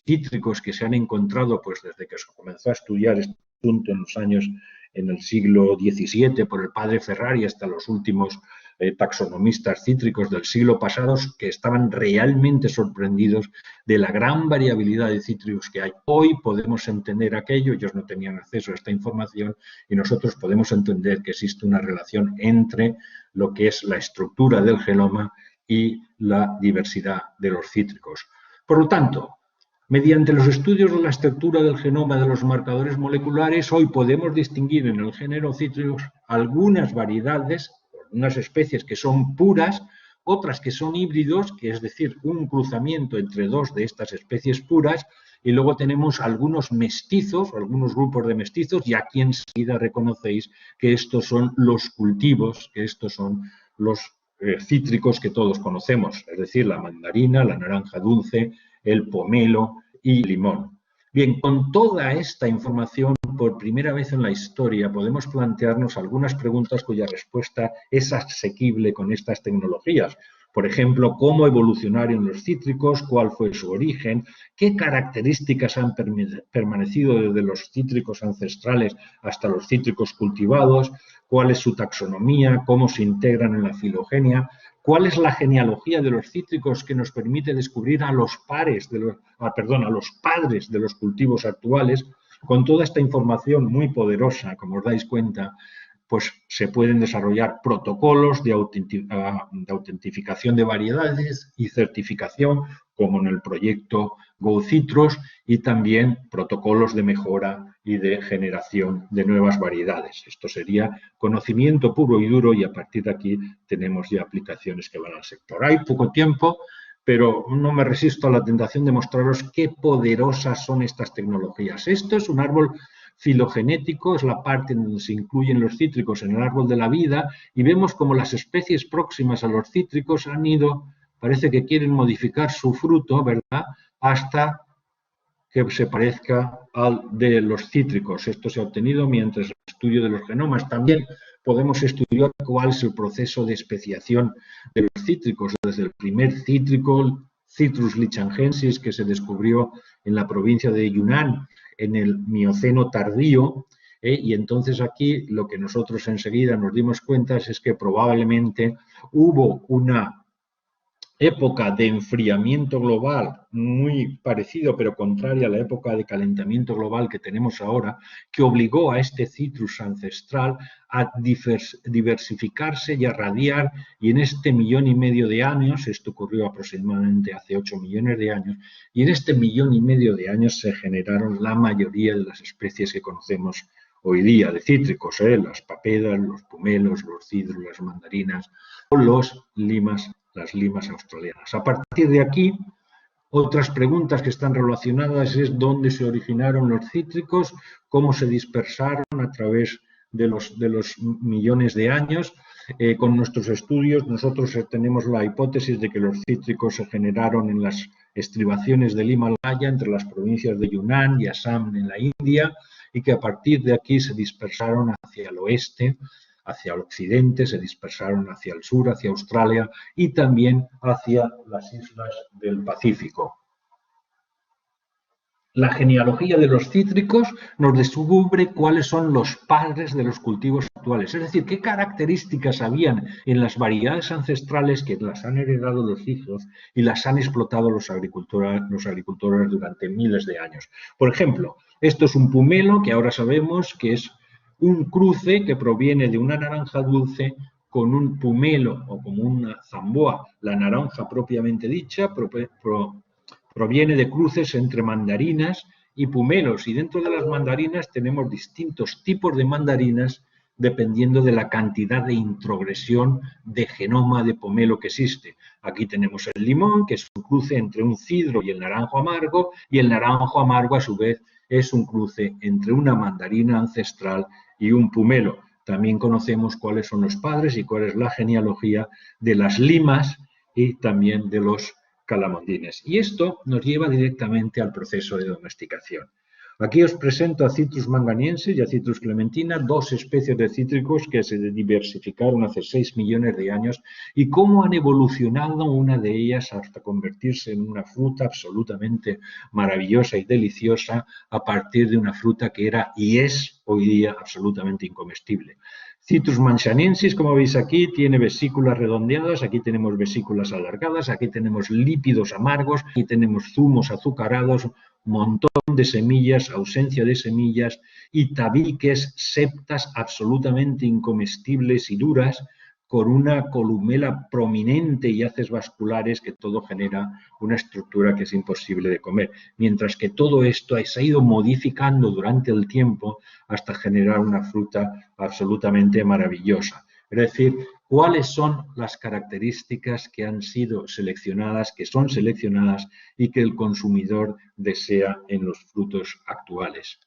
cítricos que se han encontrado pues desde que se comenzó a estudiar este asunto en los años, en el siglo XVII, por el padre Ferrari hasta los últimos taxonomistas cítricos del siglo pasado, que estaban realmente sorprendidos de la gran variabilidad de cítricos que hay. Hoy podemos entender aquello, ellos no tenían acceso a esta información, y nosotros podemos entender que existe una relación entre lo que es la estructura del genoma y la diversidad de los cítricos. Por lo tanto, mediante los estudios de la estructura del genoma de los marcadores moleculares, hoy podemos distinguir en el género cítricos algunas variedades, unas especies que son puras, otras que son híbridos, que es decir, un cruzamiento entre 2 de estas especies puras, y luego tenemos algunos mestizos, algunos grupos de mestizos, y aquí enseguida reconocéis que estos son los cultivos, que estos son los cítricos que todos conocemos, es decir, la mandarina, la naranja dulce, el pomelo y el limón. Bien, con toda esta información, por primera vez en la historia, podemos plantearnos algunas preguntas cuya respuesta es asequible con estas tecnologías. Por ejemplo, ¿cómo evolucionaron los cítricos? ¿Cuál fue su origen? ¿Qué características han permanecido desde los cítricos ancestrales hasta los cítricos cultivados? ¿Cuál es su taxonomía? ¿Cómo se integran en la filogenia? ¿Cuál es la genealogía de los cítricos que nos permite descubrir a los padres de los cultivos actuales? Con toda esta información muy poderosa, como os dais cuenta, pues se pueden desarrollar protocolos de autentificación de variedades y certificación, como en el proyecto GoCitrus, y también protocolos de mejora y de generación de nuevas variedades. Esto sería conocimiento puro y duro, y a partir de aquí tenemos ya aplicaciones que van al sector. Hay poco tiempo, pero no me resisto a la tentación de mostraros qué poderosas son estas tecnologías. Esto es un árbol filogenético, es la parte en donde se incluyen los cítricos en el árbol de la vida, y vemos como las especies próximas a los cítricos han ido, parece que quieren modificar su fruto, ¿verdad?, hasta que se parezca al de los cítricos. Esto se ha obtenido mientras el estudio de los genomas. También podemos estudiar cuál es el proceso de especiación de los cítricos, desde el primer cítrico, Citrus lichangensis, que se descubrió en la provincia de Yunnan en el Mioceno tardío, y entonces aquí lo que nosotros enseguida nos dimos cuenta es que probablemente hubo una época de enfriamiento global muy parecido pero contraria a la época de calentamiento global que tenemos ahora, que obligó a este citrus ancestral a diversificarse y a radiar, y en este 1,5 millones de años, esto ocurrió aproximadamente hace 8 millones de años, y en este 1,5 millones de años se generaron la mayoría de las especies que conocemos hoy día de cítricos, las papedas, los pomelos, los cidros, las mandarinas o las limas australianas. A partir de aquí, otras preguntas que están relacionadas es dónde se originaron los cítricos, cómo se dispersaron a través de los millones de años. Con nuestros estudios nosotros tenemos la hipótesis de que los cítricos se generaron en las estribaciones del Himalaya entre las provincias de Yunnan y Assam en la India, y que a partir de aquí se dispersaron hacia el oeste, hacia el occidente, se dispersaron hacia el sur, hacia Australia y también hacia las islas del Pacífico. La genealogía de los cítricos nos descubre cuáles son los padres de los cultivos actuales, es decir, qué características habían en las variedades ancestrales que las han heredado los hijos y las han explotado los agricultores durante miles de años. Por ejemplo, esto es un pomelo que ahora sabemos que es un cruce que proviene de una naranja dulce con un pomelo o como una zamboa. La naranja propiamente dicha proviene de cruces entre mandarinas y pumelos. Y dentro de las mandarinas tenemos distintos tipos de mandarinas dependiendo de la cantidad de introgresión de genoma de pomelo que existe. Aquí tenemos el limón, que es un cruce entre un cidro y el naranjo amargo, y el naranjo amargo, a su vez, es un cruce entre una mandarina ancestral y un pumelo. También conocemos cuáles son los padres y cuál es la genealogía de las limas y también de los calamondines. Y esto nos lleva directamente al proceso de domesticación. Aquí os presento a Citrus manganiensis y a Citrus clementina, dos especies de cítricos que se diversificaron hace 6 millones de años y cómo han evolucionado una de ellas hasta convertirse en una fruta absolutamente maravillosa y deliciosa a partir de una fruta que era y es hoy día absolutamente incomestible. Citrus manganiensis, como veis aquí, tiene vesículas redondeadas, aquí tenemos vesículas alargadas, aquí tenemos lípidos amargos, aquí tenemos zumos azucarados, montón de semillas, ausencia de semillas y tabiques, septas absolutamente incomestibles y duras, con una columela prominente y haces vasculares que todo genera una estructura que es imposible de comer. Mientras que todo esto se ha ido modificando durante el tiempo hasta generar una fruta absolutamente maravillosa. Es decir, cuáles son las características que han sido seleccionadas, que son seleccionadas y que el consumidor desea en los frutos actuales.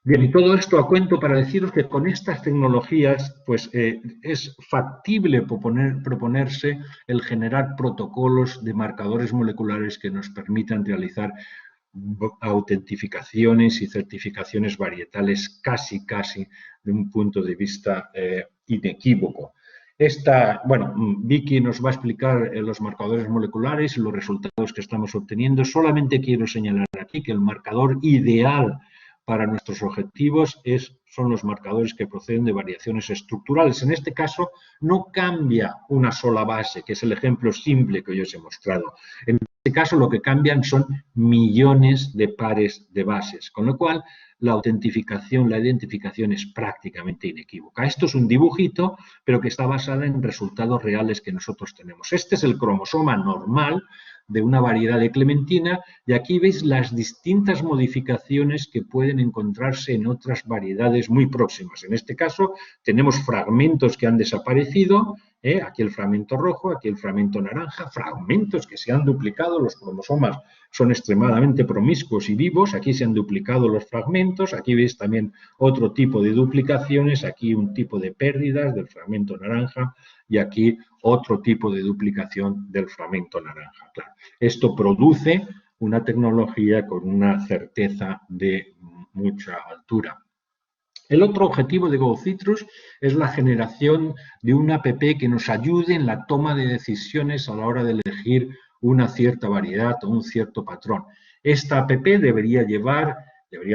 Bien, y todo esto a cuento para deciros que con estas tecnologías pues, es factible proponerse el generar protocolos de marcadores moleculares que nos permitan realizar autentificaciones y certificaciones varietales casi de un punto de vista inequívoco. Vicky nos va a explicar los marcadores moleculares y los resultados que estamos obteniendo. Solamente quiero señalar aquí que el marcador ideal para nuestros objetivos son los marcadores que proceden de variaciones estructurales. En este caso, no cambia una sola base, que es el ejemplo simple que yo os he mostrado. En este caso, lo que cambian son millones de pares de bases, con lo cual la autentificación, la identificación es prácticamente inequívoca. Esto es un dibujito, pero que está basado en resultados reales que nosotros tenemos. Este es el cromosoma normal de una variedad de clementina y aquí veis las distintas modificaciones que pueden encontrarse en otras variedades muy próximas. En este caso tenemos fragmentos que han desaparecido, aquí el fragmento rojo, aquí el fragmento naranja, fragmentos que se han duplicado, los cromosomas son extremadamente promiscuos y vivos, aquí se han duplicado los fragmentos, aquí veis también otro tipo de duplicaciones, aquí un tipo de pérdidas del fragmento naranja y aquí otro tipo de duplicación del fragmento naranja. Claro, esto produce una tecnología con una certeza de mucha altura. El otro objetivo de GoCitrus es la generación de una app que nos ayude en la toma de decisiones a la hora de elegir una cierta variedad o un cierto patrón. Esta app debería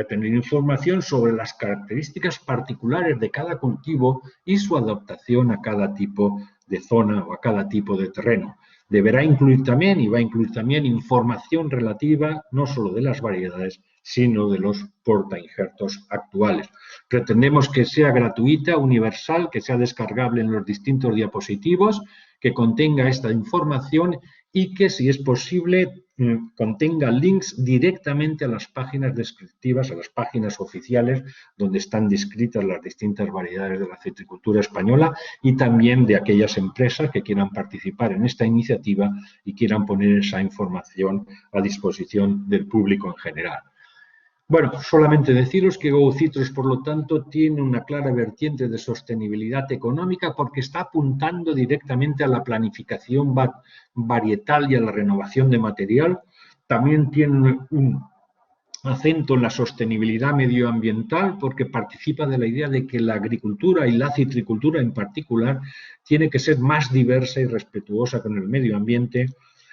tener información sobre las características particulares de cada cultivo y su adaptación a cada tipo de zona o a cada tipo de terreno. Deberá incluir también y va a incluir también información relativa no solo de las variedades, sino de los portainjertos actuales. Pretendemos que sea gratuita, universal, que sea descargable en los distintos diapositivos, que contenga esta información y que, si es posible, contenga links directamente a las páginas descriptivas, a las páginas oficiales donde están descritas las distintas variedades de la citricultura española y también de aquellas empresas que quieran participar en esta iniciativa y quieran poner esa información a disposición del público en general. Bueno, solamente deciros que GoCitrus, por lo tanto, tiene una clara vertiente de sostenibilidad económica porque está apuntando directamente a la planificación varietal y a la renovación de material. También tiene un acento en la sostenibilidad medioambiental porque participa de la idea de que la agricultura y la citricultura en particular tiene que ser más diversa y respetuosa con el medio ambiente.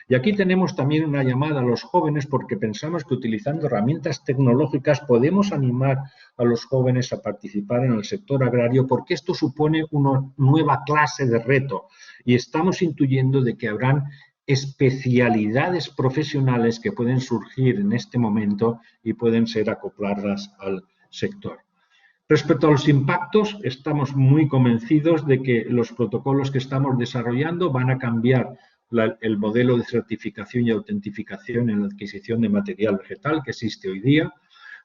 Y aquí tenemos también una llamada a los jóvenes porque pensamos que utilizando herramientas tecnológicas podemos animar a los jóvenes a participar en el sector agrario porque esto supone una nueva clase de reto y estamos intuyendo de que habrán especialidades profesionales que pueden surgir en este momento y pueden ser acopladas al sector. Respecto a los impactos, estamos muy convencidos de que los protocolos que estamos desarrollando van a cambiar el modelo de certificación y autentificación en la adquisición de material vegetal que existe hoy día.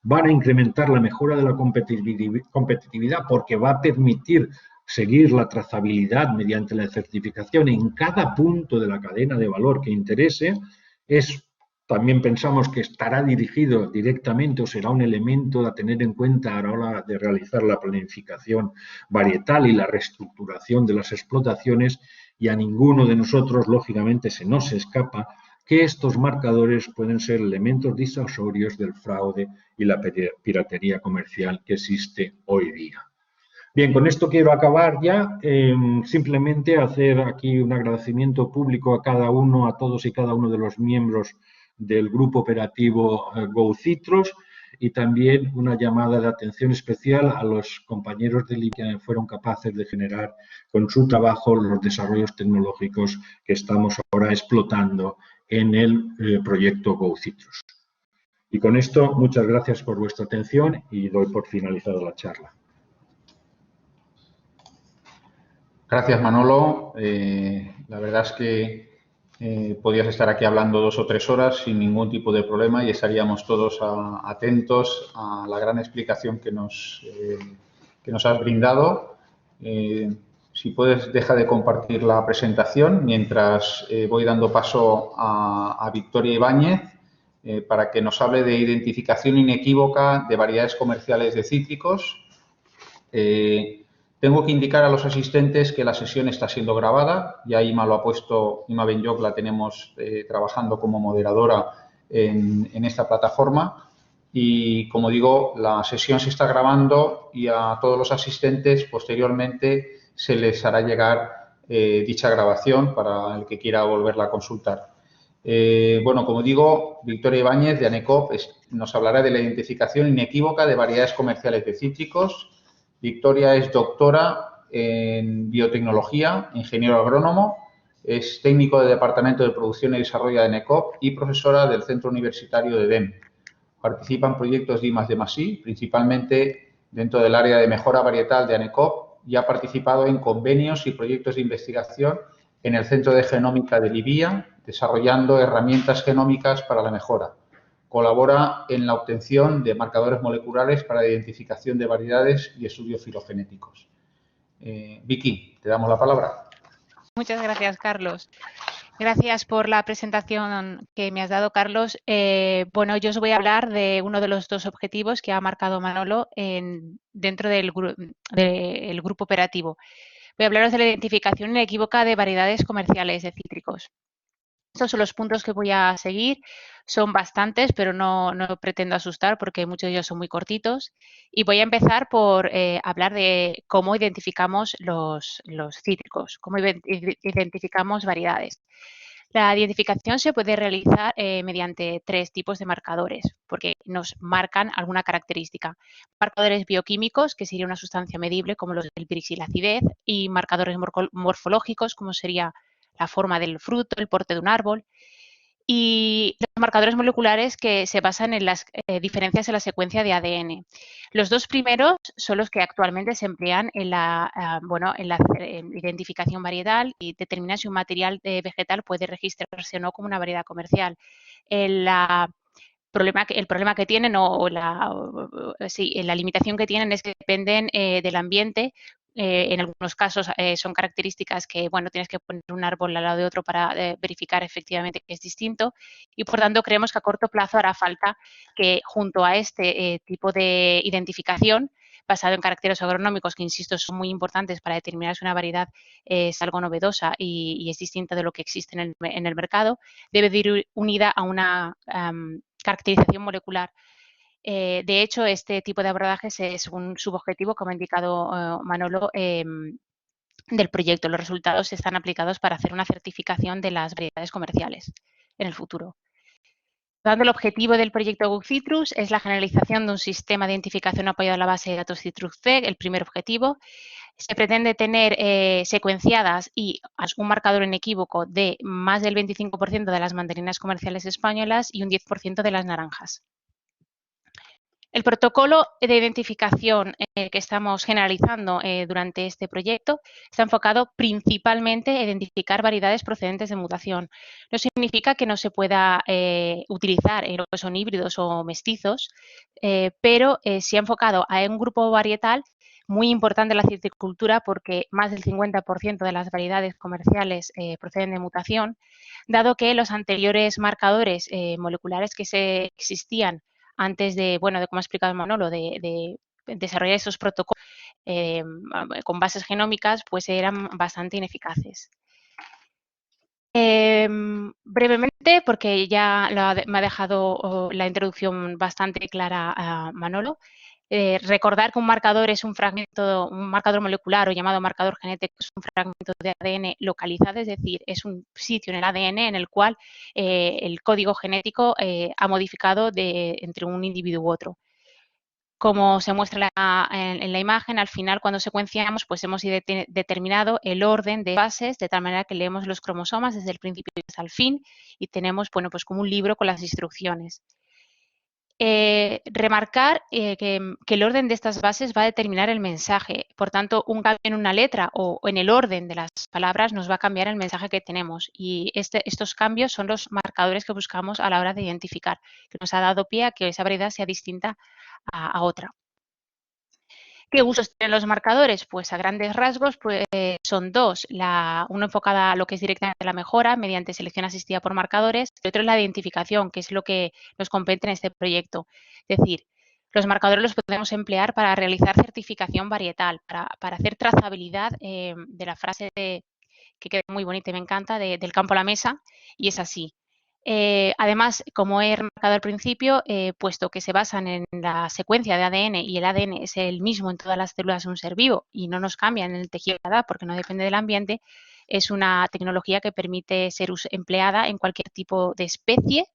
Van a incrementar la mejora de la competitividad porque va a permitir seguir la trazabilidad mediante la certificación en cada punto de la cadena de valor que interese. También pensamos que estará dirigido directamente o será un elemento a tener en cuenta a la hora de realizar la planificación varietal y la reestructuración de las explotaciones, y a ninguno de nosotros, lógicamente, se nos escapa que estos marcadores pueden ser elementos disuasorios del fraude y la piratería comercial que existe hoy día. Bien, con esto quiero acabar ya. Simplemente hacer aquí un agradecimiento público a cada uno, a todos y cada uno de los miembros del grupo operativo GoCitrus, y también una llamada de atención especial a los compañeros de LIB que fueron capaces de generar con su trabajo los desarrollos tecnológicos que estamos ahora explotando en el proyecto GoCitrus. Y con esto, muchas gracias por vuestra atención y doy por finalizada la charla. Gracias, Manolo. La verdad es que podías estar aquí hablando 2 o 3 horas sin ningún tipo de problema y estaríamos todos atentos a la gran explicación que nos has brindado. Si puedes, deja de compartir la presentación mientras voy dando paso a Victoria Ibáñez para que nos hable de identificación inequívoca de variedades comerciales de cítricos. Tengo que indicar a los asistentes que la sesión está siendo grabada. Ya Ima lo ha puesto, Ima Benyoc la tenemos trabajando como moderadora en esta plataforma. Y, como digo, la sesión se está grabando y a todos los asistentes posteriormente se les hará llegar dicha grabación para el que quiera volverla a consultar. Bueno, como digo, Victoria Ibáñez de ANECOP nos hablará de la identificación inequívoca de variedades comerciales de cítricos. Victoria es doctora en biotecnología, ingeniero agrónomo, es técnico del Departamento de Producción y Desarrollo de ANECOP y profesora del Centro Universitario de DEM. Participa en proyectos de I+D+I, principalmente dentro del área de mejora varietal de ANECOP, y ha participado en convenios y proyectos de investigación en el Centro de Genómica de Libia, desarrollando herramientas genómicas para la mejora. Colabora en la obtención de marcadores moleculares para la identificación de variedades y estudios filogenéticos. Vicky, te damos la palabra. Muchas gracias, Carlos. Gracias por la presentación que me has dado, Carlos. Bueno, yo os voy a hablar de uno de los 2 objetivos que ha marcado Manolo dentro del grupo operativo. Voy a hablaros de la identificación inequívoca de variedades comerciales de cítricos. Estos son los puntos que voy a seguir. Son bastantes, pero no pretendo asustar porque muchos de ellos son muy cortitos. Y voy a empezar por hablar de cómo identificamos los cítricos, cómo identificamos variedades. La identificación se puede realizar mediante 3 tipos de marcadores, porque nos marcan alguna característica. Marcadores bioquímicos, que sería una sustancia medible, como los del Brix y la acidez, y marcadores morfológicos, como sería la forma del fruto, el porte de un árbol, y los marcadores moleculares que se basan en las diferencias en la secuencia de ADN. Los 2 primeros son los que actualmente se emplean en la identificación variedal y determinan si un material vegetal puede registrarse o no como una variedad comercial. El problema que tienen la limitación que tienen es que dependen del ambiente. En algunos casos son características que, bueno, tienes que poner un árbol al lado de otro para verificar efectivamente que es distinto, y por tanto creemos que a corto plazo hará falta que, junto a este tipo de identificación basado en caracteres agronómicos, que insisto son muy importantes para determinar si una variedad es algo novedosa y es distinta de lo que existe en el mercado, debe de ir unida a una caracterización molecular. De hecho, este tipo de abordajes es un subobjetivo, como ha indicado Manolo, del proyecto. Los resultados están aplicados para hacer una certificación de las variedades comerciales en el futuro. El objetivo del proyecto GoCitrus es la generalización de un sistema de identificación apoyado a la base de datos CitrusC, el primer objetivo. Se pretende tener secuenciadas y un marcador inequívoco de más del 25% de las mandarinas comerciales españolas y un 10% de las naranjas. El protocolo de identificación que estamos generalizando durante este proyecto está enfocado principalmente a identificar variedades procedentes de mutación. No significa que no se pueda utilizar en lo que son híbridos o mestizos, pero se ha enfocado a un grupo varietal muy importante en la citricultura porque más del 50% de las variedades comerciales proceden de mutación, dado que los anteriores marcadores moleculares que existían antes de, bueno, de como ha explicado Manolo, de desarrollar esos protocolos con bases genómicas, pues eran bastante ineficaces. Brevemente, porque ya me ha dejado la introducción bastante clara a Manolo, recordar que un marcador es un marcador molecular o llamado marcador genético, es un fragmento de ADN localizado, es decir, es un sitio en el ADN en el cual el código genético ha modificado entre un individuo u otro. Como se muestra en la imagen, al final cuando secuenciamos pues hemos determinado el orden de bases de tal manera que leemos los cromosomas desde el principio hasta el fin y tenemos, bueno, pues como un libro con las instrucciones. Remarcar que el orden de estas bases va a determinar el mensaje. Por tanto, un cambio en una letra o en el orden de las palabras nos va a cambiar el mensaje que tenemos. Y estos cambios son los marcadores que buscamos a la hora de identificar, que nos ha dado pie a que esa variedad sea distinta a otra. ¿Qué usos tienen los marcadores? Pues a grandes rasgos pues, son dos. Uno enfocada a lo que es directamente la mejora mediante selección asistida por marcadores y otro es la identificación, que es lo que nos compete en este proyecto. Es decir, los marcadores los podemos emplear para realizar certificación varietal, para hacer trazabilidad de la frase que queda muy bonita y me encanta, del campo a la mesa, y es así. Además, como he remarcado al principio, puesto que se basan en la secuencia de ADN y el ADN es el mismo en todas las células de un ser vivo y no nos cambia en el tejido porque no depende del ambiente, es una tecnología que permite ser empleada en cualquier tipo de especie,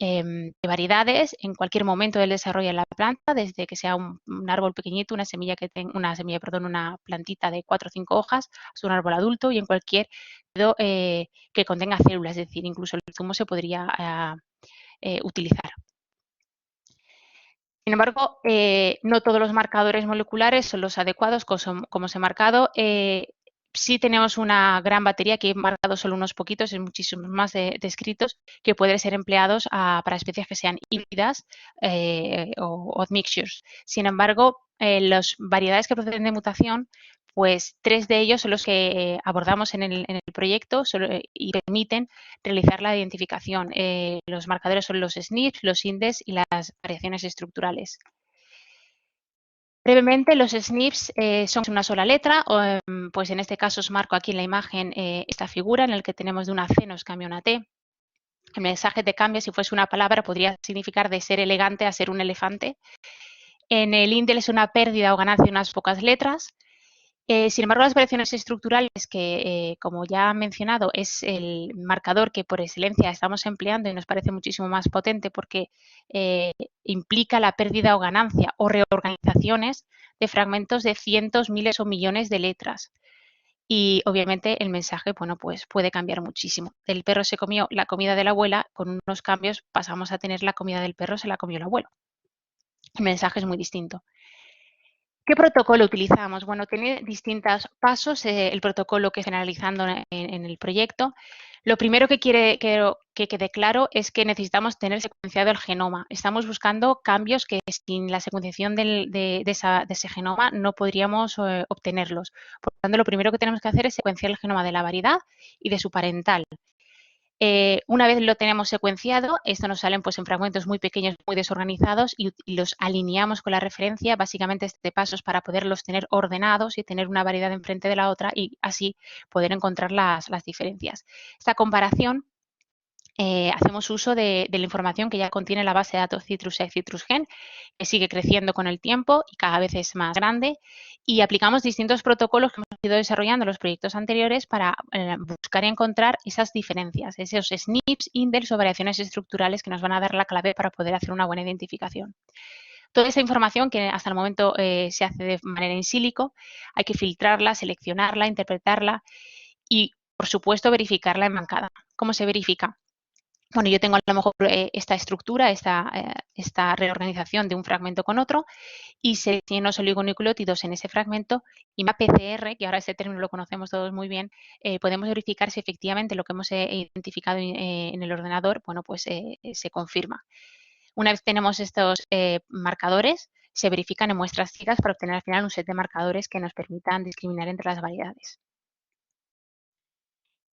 de variedades, en cualquier momento del desarrollo de la planta, desde que sea un árbol pequeñito, una plantita de 4 o 5 hojas, hasta un árbol adulto y en cualquier que contenga células, es decir, incluso el zumo se podría utilizar. Sin embargo, no todos los marcadores moleculares son los adecuados, como os he marcado. Sí tenemos una gran batería, que he marcado solo unos poquitos, hay muchísimos más descritos, que pueden ser empleados para especies que sean híbridas o mixtures. Sin embargo, las variedades que proceden de mutación, pues 3 de ellos son los que abordamos en el proyecto y permiten realizar la identificación. Los marcadores son los SNPs, los INDES y las variaciones estructurales. Brevemente, los SNPs son una sola letra, pues en este caso os marco aquí en la imagen esta figura en la que tenemos de una C nos cambia una T. El mensaje de cambio, si fuese una palabra, podría significar de ser elegante a ser un elefante. En el INDES es una pérdida o ganancia de unas pocas letras. Sin embargo, las variaciones estructurales, que como ya han mencionado, es el marcador que por excelencia estamos empleando y nos parece muchísimo más potente porque implica la pérdida o ganancia o reorganizaciones de fragmentos de cientos, miles o millones de letras. Y obviamente el mensaje, bueno, pues puede cambiar muchísimo. El perro se comió la comida de la abuela, con unos cambios pasamos a tener la comida del perro se la comió el abuelo. El mensaje es muy distinto. ¿Qué protocolo utilizamos? Bueno, tiene distintos pasos el protocolo que generalizando en el proyecto. Lo primero que quiero que quede claro es que necesitamos tener secuenciado el genoma. Estamos buscando cambios que sin la secuenciación de ese genoma no podríamos obtenerlos. Por lo tanto, lo primero que tenemos que hacer es secuenciar el genoma de la variedad y de su parental. Una vez lo tenemos secuenciado, esto nos salen pues en fragmentos muy pequeños, muy desorganizados y los alineamos con la referencia. Básicamente este paso es para poderlos tener ordenados y tener una variedad enfrente de la otra y así poder encontrar las diferencias. Esta comparación hacemos uso de la información que ya contiene la base de datos CitrusEgg, CitrusGen, que sigue creciendo con el tiempo y cada vez es más grande, y aplicamos distintos protocolos que hemos ido desarrollando en los proyectos anteriores para buscar y encontrar esas diferencias, esos SNPs, INDES o variaciones estructurales que nos van a dar la clave para poder hacer una buena identificación. Toda esa información que hasta el momento se hace de manera in silico, hay que filtrarla, seleccionarla, interpretarla y, por supuesto, verificarla en bancada. ¿Cómo se verifica? Bueno, yo tengo a lo mejor esta estructura, esta reorganización de un fragmento con otro y selecciono los oligonucleótidos en ese fragmento y una PCR, que ahora este término lo conocemos todos muy bien, podemos verificar si efectivamente lo que hemos identificado en el ordenador, bueno, pues se confirma. Una vez tenemos estos marcadores, se verifican en muestras ciegas para obtener al final un set de marcadores que nos permitan discriminar entre las variedades.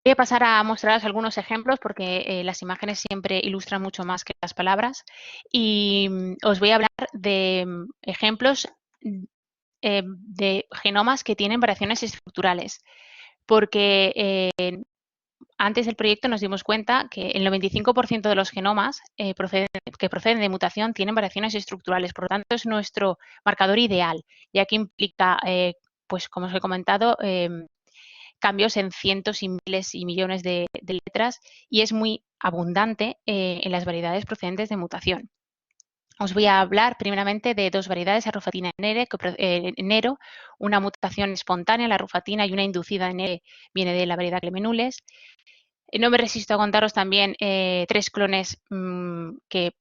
Voy a pasar a mostraros algunos ejemplos porque las imágenes siempre ilustran mucho más que las palabras y os voy a hablar de ejemplos de genomas que tienen variaciones estructurales, porque antes del proyecto nos dimos cuenta que el 95% de los genomas que proceden de mutación tienen variaciones estructurales, por lo tanto es nuestro marcador ideal, ya que implica, pues como os he comentado, cambios en cientos y miles y millones de letras y es muy abundante en las variedades procedentes de mutación. Os voy a hablar primeramente de dos variedades, la rufatina y nero, una mutación espontánea, la rufatina, y una inducida en nere, viene de la variedad Clemenules. No me resisto a contaros también 3 clones que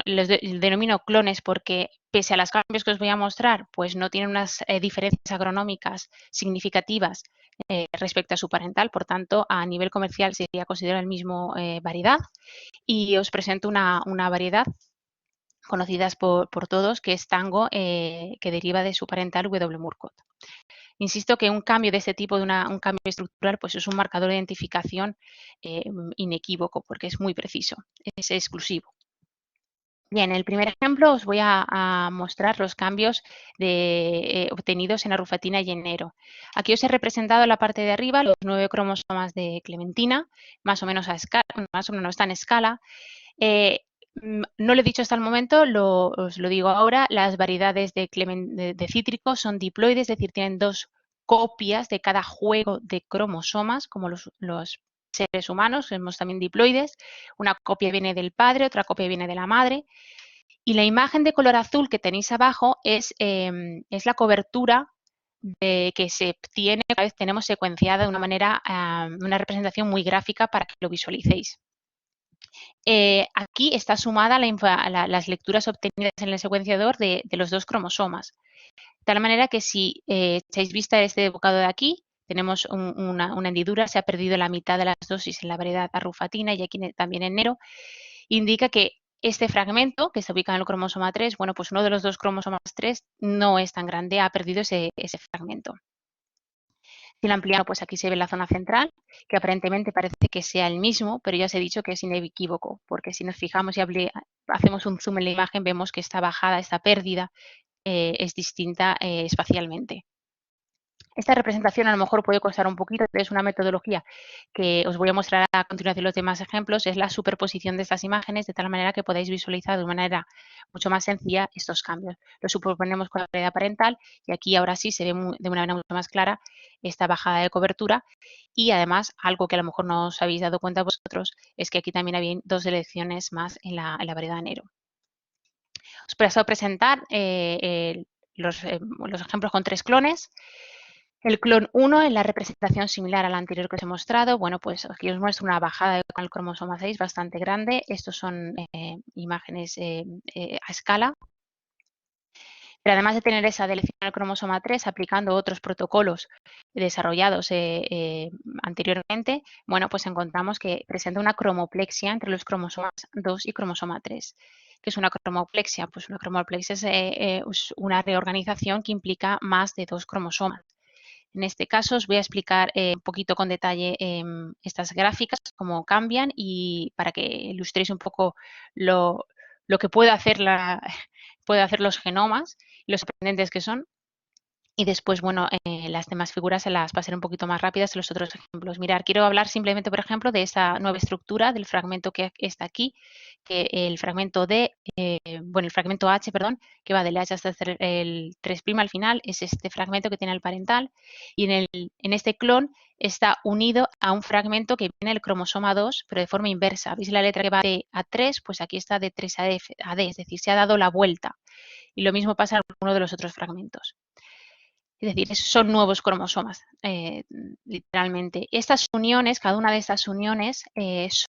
los denomino clones porque pese a los cambios que os voy a mostrar, pues no tienen unas diferencias agronómicas significativas respecto a su parental, por tanto, a nivel comercial sería considerado el mismo variedad. Y os presento una variedad conocidas por todos, que es Tango, que deriva de su parental W. murcutt. Insisto que un cambio de este tipo, un cambio estructural, pues es un marcador de identificación inequívoco, porque es muy preciso, es exclusivo. Bien, en el primer ejemplo os voy a mostrar los cambios obtenidos en la rufatina y en nero. Aquí os he representado en la parte de arriba los 9 cromosomas de Clementina, más o menos a escala, más o menos están en escala. No lo he dicho hasta el momento, os lo digo ahora, las variedades de cítrico son diploides, es decir, tienen 2 copias de cada juego de cromosomas, como los seres humanos, somos también diploides. Una copia viene del padre, otra copia viene de la madre. Y la imagen de color azul que tenéis abajo es la cobertura que se obtiene una vez tenemos secuenciada de una manera, una representación muy gráfica para que lo visualicéis. Aquí está sumada las lecturas obtenidas en el secuenciador de los 2 cromosomas. De tal manera que si echáis vista a este bocado de aquí, tenemos una hendidura, se ha perdido la mitad de las dosis en la variedad rufatina y aquí también en nero, indica que este fragmento, que está ubicado en el cromosoma 3, bueno, pues uno de los 2 cromosomas 3 no es tan grande, ha perdido ese fragmento. Si lo ampliamos, pues aquí se ve la zona central, que aparentemente parece que sea el mismo, pero ya os he dicho que es inequívoco, porque si nos fijamos y hacemos un zoom en la imagen, vemos que esta bajada, esta pérdida, es distinta espacialmente. Esta representación a lo mejor puede costar un poquito, es una metodología que os voy a mostrar a continuación los demás ejemplos, es la superposición de estas imágenes de tal manera que podáis visualizar de una manera mucho más sencilla estos cambios. Lo superponemos con la variedad parental y aquí ahora sí se ve de una manera mucho más clara esta bajada de cobertura y además algo que a lo mejor no os habéis dado cuenta vosotros es que aquí también había 2 selecciones más en la variedad nero. Os paso a presentar los ejemplos con 3 clones. El clon 1 es la representación similar a la anterior que os he mostrado. Bueno, pues aquí os muestro una bajada con el cromosoma 6 bastante grande. Estos son imágenes a escala. Pero además de tener esa deleción al cromosoma 3, aplicando otros protocolos desarrollados anteriormente, bueno, pues encontramos que presenta una cromoplexia entre los cromosomas 2 y cromosoma 3. ¿Qué es una cromoplexia? Pues una cromoplexia es una reorganización que implica más de 2 cromosomas. En este caso os voy a explicar un poquito con detalle estas gráficas, cómo cambian y para que ilustréis un poco lo que puede hacer los genomas y lo sorprendentes que son. Y después, bueno, las demás figuras se las pasaré un poquito más rápidas en los otros ejemplos. Mirad, quiero hablar simplemente, por ejemplo, de esta nueva estructura del fragmento que está aquí, que el fragmento el fragmento H, perdón, que va del H hasta el 3' al final, es este fragmento que tiene el parental. Y en este clon está unido a un fragmento que viene del cromosoma 2, pero de forma inversa. ¿Veis la letra que va de A3? Pues aquí está de 3 a D, es decir, se ha dado la vuelta. Y lo mismo pasa en alguno de los otros fragmentos. Es decir, son nuevos cromosomas, literalmente. Estas uniones, cada una de estas uniones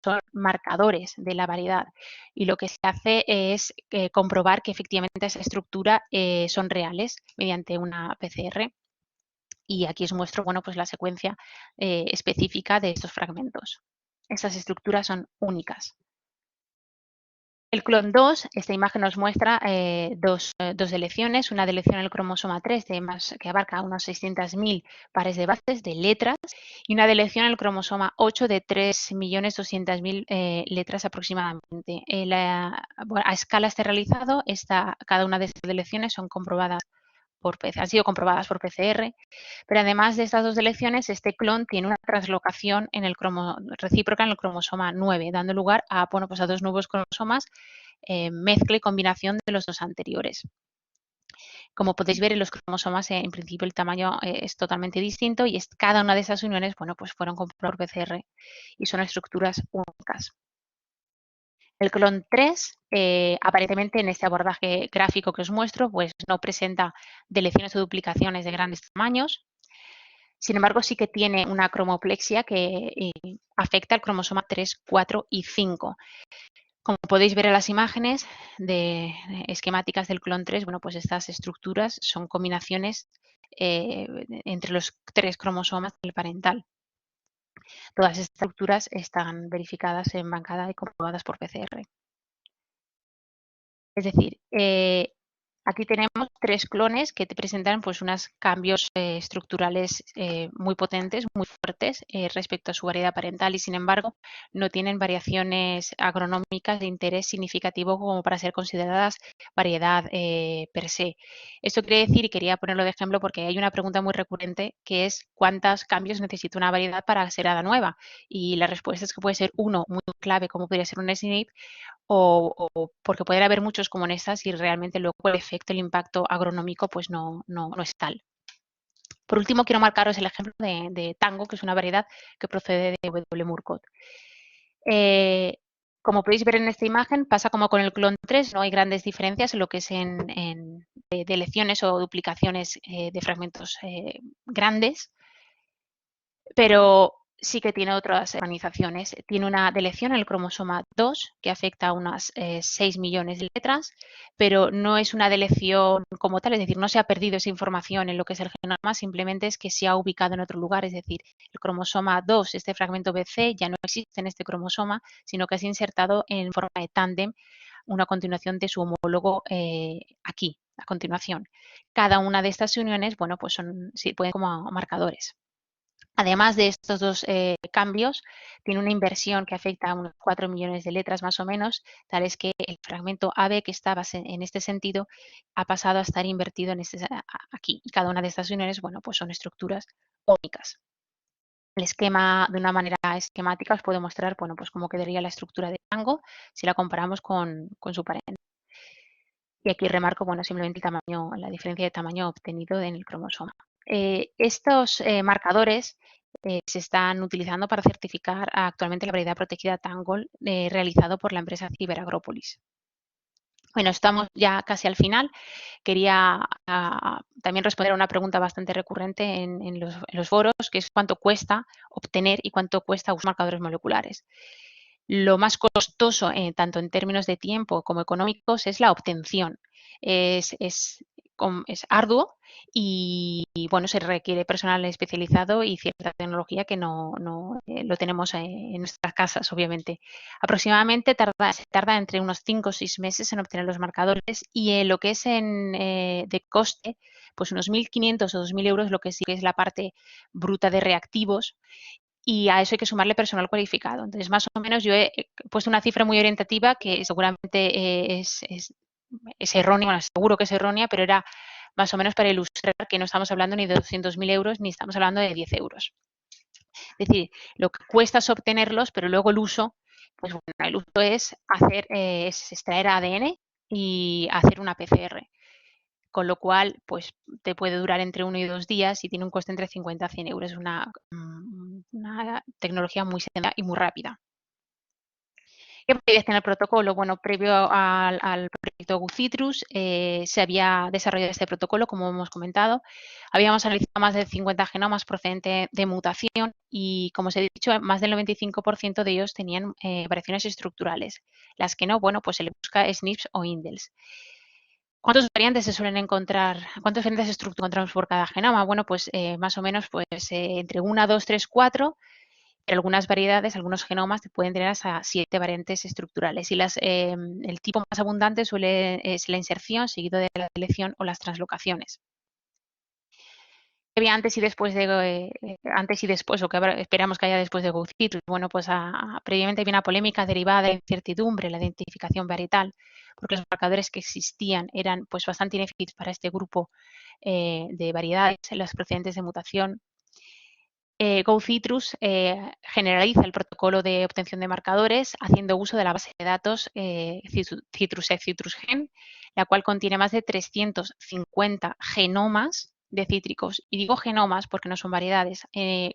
son marcadores de la variedad y lo que se hace es comprobar que efectivamente esa estructura son reales mediante una PCR. Y aquí os muestro, bueno, pues la secuencia específica de estos fragmentos. Estas estructuras son únicas. El clon 2, esta imagen nos muestra dos deleciones, una deleción en el cromosoma 3 que abarca unos 600.000 pares de bases de letras y una deleción en el cromosoma 8 de 3.200.000 letras aproximadamente. A escala este realizado, cada una de estas deleciones son comprobadas han sido comprobadas por PCR, pero además de estas dos deleciones, este clon tiene una translocación recíproca en el cromosoma 9, dando lugar a, bueno, pues a dos nuevos cromosomas, mezcla y combinación de los dos anteriores. Como podéis ver, en los cromosomas, en principio, el tamaño es totalmente distinto y cada una de esas uniones, bueno, pues fueron comprobadas por PCR y son estructuras únicas. El clon 3, aparentemente en este abordaje gráfico que os muestro, pues no presenta deleciones o duplicaciones de grandes tamaños. Sin embargo, sí que tiene una cromoplexia que afecta al cromosoma 3, 4 y 5. Como podéis ver en las imágenes esquemáticas del clon 3, bueno, pues estas estructuras son combinaciones entre los 3 cromosomas del parental. Todas estas estructuras están verificadas en bancada y comprobadas por PCR. Es decir, aquí tenemos 3 clones que te presentan pues unos cambios estructurales muy potentes, muy fuertes respecto a su variedad parental y, sin embargo, no tienen variaciones agronómicas de interés significativo como para ser consideradas variedad per se. Esto quiere decir, y quería ponerlo de ejemplo porque hay una pregunta muy recurrente que es ¿cuántos cambios necesita una variedad para ser hada nueva? Y la respuesta es que puede ser uno muy clave, como podría ser un SNP, o porque pueden haber muchos como en estas y realmente luego el efecto, el impacto agronómico pues no es tal. Por último, quiero marcaros el ejemplo de Tango, que es una variedad que procede de W. Murcott. Como podéis ver en esta imagen, pasa como con el clon 3, no hay grandes diferencias en lo que es de lecciones o duplicaciones de fragmentos grandes, pero sí que tiene otras organizaciones. Tiene una deleción en el cromosoma 2 que afecta a unas 6 millones de letras, pero no es una deleción como tal, es decir, no se ha perdido esa información en lo que es el genoma, simplemente es que se ha ubicado en otro lugar, es decir, el cromosoma 2, este fragmento BC, ya no existe en este cromosoma, sino que es insertado en forma de tándem, una continuación de su homólogo aquí, a continuación. Cada una de estas uniones, bueno, pues pueden como marcadores. Además de estos dos cambios, tiene una inversión que afecta a unos 4 millones de letras más o menos, tal es que el fragmento AB que estaba en este sentido ha pasado a estar invertido aquí. Y cada una de estas uniones, bueno, pues son estructuras únicas. El esquema, de una manera esquemática, os puedo mostrar, bueno, pues cómo quedaría la estructura de Tango si la comparamos con su pareja. Y aquí remarco, bueno, simplemente la diferencia de tamaño obtenido en el cromosoma. Estos marcadores se están utilizando para certificar actualmente la variedad protegida Tangle realizado por la empresa Ciberagropolis. Bueno, estamos ya casi al final. Quería también responder a una pregunta bastante recurrente en los foros, que es cuánto cuesta obtener y cuánto cuesta usar marcadores moleculares. Lo más costoso, tanto en términos de tiempo como económicos, es la obtención. Es arduo y, bueno, se requiere personal especializado y cierta tecnología que no lo tenemos en nuestras casas, obviamente. Aproximadamente se tarda entre unos 5 o 6 meses en obtener los marcadores y lo que es de coste, pues unos 1.500 o 2.000 euros, lo que sí que es la parte bruta de reactivos. Y a eso hay que sumarle personal cualificado. Entonces, más o menos, yo he puesto una cifra muy orientativa que seguramente es errónea, bueno, seguro que es errónea, pero era más o menos para ilustrar que no estamos hablando ni de 200.000 euros ni estamos hablando de 10 euros. Es decir, lo que cuesta es obtenerlos, pero luego el uso, pues bueno, el uso es extraer ADN y hacer una PCR. Con lo cual, pues te puede durar entre 1 y 2 días y tiene un coste entre 50 a 100 euros. Es una tecnología muy sencilla y muy rápida. ¿Qué validez tiene el protocolo? Bueno, previo al proyecto proyecto GoCitrus se había desarrollado este protocolo, como hemos comentado. Habíamos analizado más de 50 genomas procedentes de mutación y, como os he dicho, más del 95% de ellos tenían variaciones estructurales. Las que no, bueno, pues se le busca SNPs o indels. ¿Cuántas variantes se suelen encontrar? ¿Cuántas variantes estructurales encontramos por cada genoma? Bueno, pues más o menos pues, entre 1, 2, 3, 4. Algunas variedades, algunos genomas pueden tener hasta 7 variantes estructurales y el tipo más abundante es la inserción, seguido de la deleción o las translocaciones. ¿Qué había antes y después o que esperamos que haya después de GoCitrus? Bueno, pues previamente había una polémica derivada de incertidumbre, la identificación varietal, porque los marcadores que existían eran pues bastante ineficientes para este grupo de variedades, las procedentes de mutación. GoCitrus generaliza el protocolo de obtención de marcadores haciendo uso de la base de datos CitrusGen, la cual contiene más de 350 genomas de cítricos. Y digo genomas porque no son variedades.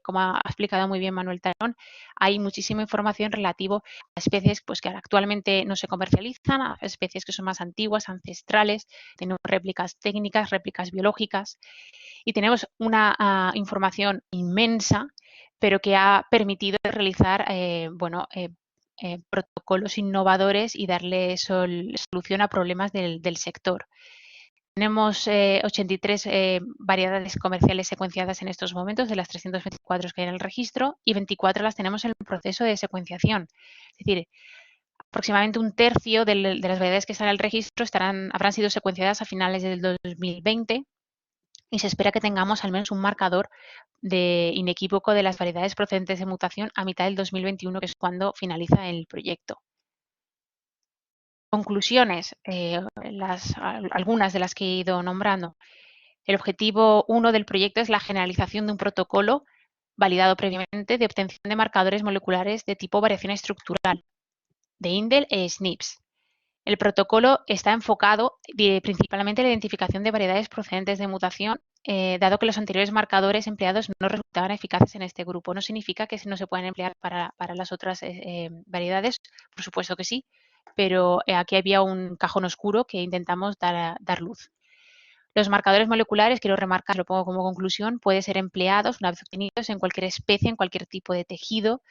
Como ha explicado muy bien Manuel Talón, hay muchísima información relativa a especies pues, que actualmente no se comercializan, a especies que son más antiguas, ancestrales, tenemos réplicas técnicas, réplicas biológicas. Y tenemos una información inmensa, pero que ha permitido realizar protocolos innovadores y darle solución a problemas del sector. Tenemos 83 variedades comerciales secuenciadas en estos momentos, de las 324 que hay en el registro, y 24 las tenemos en el proceso de secuenciación. Es decir, aproximadamente un tercio de las variedades que están en el registro habrán sido secuenciadas a finales del 2020. Y se espera que tengamos al menos un marcador inequívoco de las variedades procedentes de mutación a mitad del 2021, que es cuando finaliza el proyecto. Conclusiones, algunas de las que he ido nombrando. El objetivo 1 del proyecto es la generalización de un protocolo validado previamente de obtención de marcadores moleculares de tipo variación estructural, de indel e SNPs. El protocolo está enfocado principalmente en la identificación de variedades procedentes de mutación, dado que los anteriores marcadores empleados no resultaban eficaces en este grupo. No significa que no se puedan emplear para las otras variedades, por supuesto que sí, pero aquí había un cajón oscuro que intentamos dar luz. Los marcadores moleculares, quiero remarcar, lo pongo como conclusión, pueden ser empleados una vez obtenidos en cualquier especie, en cualquier tipo de tejido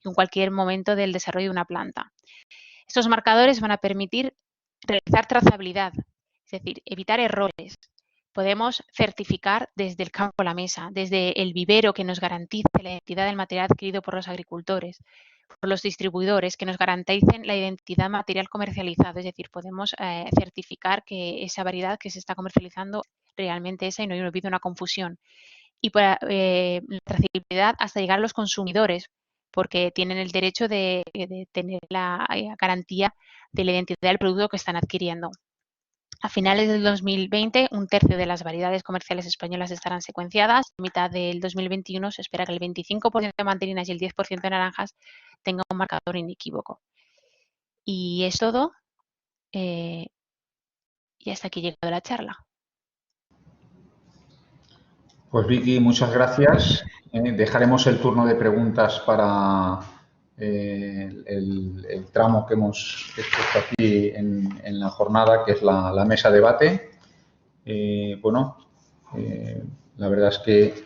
y en cualquier momento del desarrollo de una planta. Estos marcadores van a permitir realizar trazabilidad, es decir, evitar errores. Podemos certificar desde el campo a la mesa, desde el vivero que nos garantice la identidad del material adquirido por los agricultores, por los distribuidores que nos garanticen la identidad material comercializado, es decir, podemos certificar que esa variedad que se está comercializando realmente es esa y no ha habido una confusión. Y para la trazabilidad hasta llegar a los consumidores, porque tienen el derecho de tener la garantía de la identidad del producto que están adquiriendo. A finales del 2020, un tercio de las variedades comerciales españolas estarán secuenciadas. A mitad del 2021 se espera que el 25% de mandarinas y el 10% de naranjas tengan un marcador inequívoco. Y es todo. Y hasta aquí llegado la charla. Pues Vicky, muchas gracias. Dejaremos el turno de preguntas para el tramo que hemos expuesto aquí en la jornada, que es la mesa debate. La verdad es que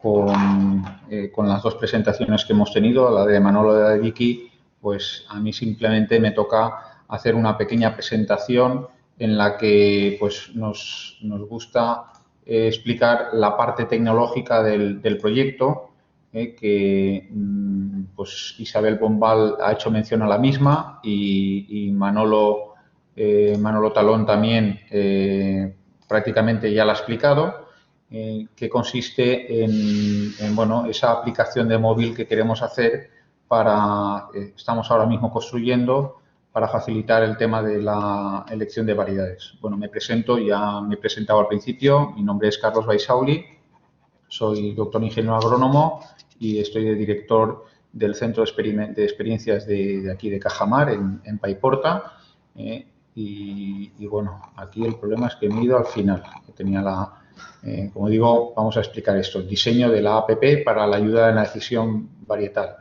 con las dos presentaciones que hemos tenido, la de Manolo y la de Vicky, pues a mí simplemente me toca hacer una pequeña presentación en la que pues nos gusta explicar la parte tecnológica del proyecto, que pues Isabel Bombal ha hecho mención a la misma y Manolo Talón también prácticamente ya la ha explicado, que consiste en esa aplicación de móvil que queremos hacer estamos ahora mismo construyendo para facilitar el tema de la elección de variedades. Bueno, me presento, ya me he presentado al principio, mi nombre es Carlos Baisauli, soy doctor ingeniero agrónomo y estoy de director del Centro de Experiencias de aquí de Cajamar, en Paiporta. Y bueno, aquí el problema es que me he ido al final. Tenía como digo, vamos a explicar esto, el diseño de la APP para la ayuda en la decisión varietal.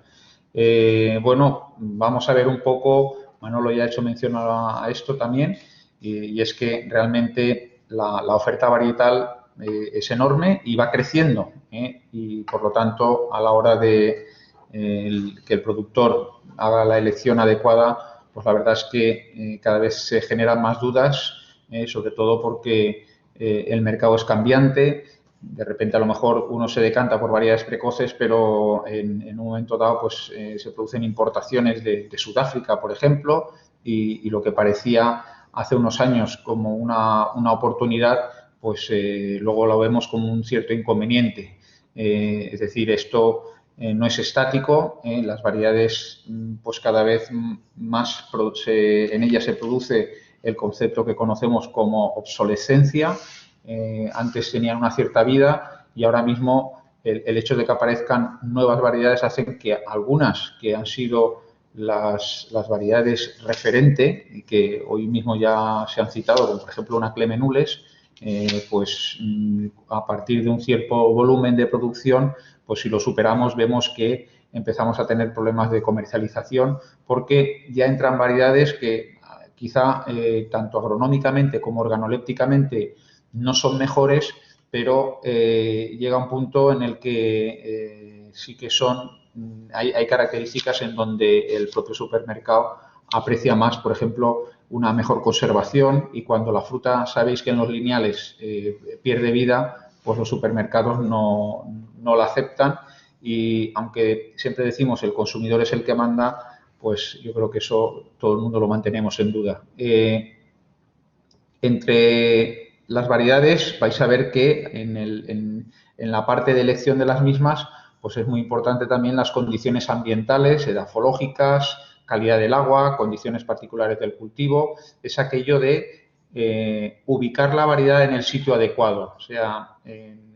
Vamos a ver un poco, Manolo ya ha hecho mención a esto también, y es que realmente la oferta varietal es enorme y va creciendo, y por lo tanto a la hora de que el productor haga la elección adecuada, pues la verdad es que cada vez se generan más dudas, sobre todo porque el mercado es cambiante. De repente a lo mejor uno se decanta por variedades precoces, pero en un momento dado pues se producen importaciones de Sudáfrica, por ejemplo, y lo que parecía hace unos años como una oportunidad, pues luego lo vemos como un cierto inconveniente. Es decir, esto no es estático, las variedades pues cada vez más en ellas se produce el concepto que conocemos como obsolescencia. Antes tenían una cierta vida y ahora mismo el hecho de que aparezcan nuevas variedades hacen que algunas que han sido las variedades referente, y que hoy mismo ya se han citado, como por ejemplo una Clemenules, pues a partir de un cierto volumen de producción, pues si lo superamos vemos que empezamos a tener problemas de comercialización porque ya entran variedades que quizá tanto agronómicamente como organolépticamente no son mejores, pero llega un punto en el que sí que hay características en donde el propio supermercado aprecia más, por ejemplo, una mejor conservación, y cuando la fruta, sabéis que en los lineales pierde vida, pues los supermercados no la aceptan, y aunque siempre decimos el consumidor es el que manda, pues yo creo que eso todo el mundo lo mantenemos en duda. Entre las variedades vais a ver que en la parte de elección de las mismas, pues es muy importante también las condiciones ambientales, edafológicas, calidad del agua, condiciones particulares del cultivo. Es aquello de ubicar la variedad en el sitio adecuado. O sea,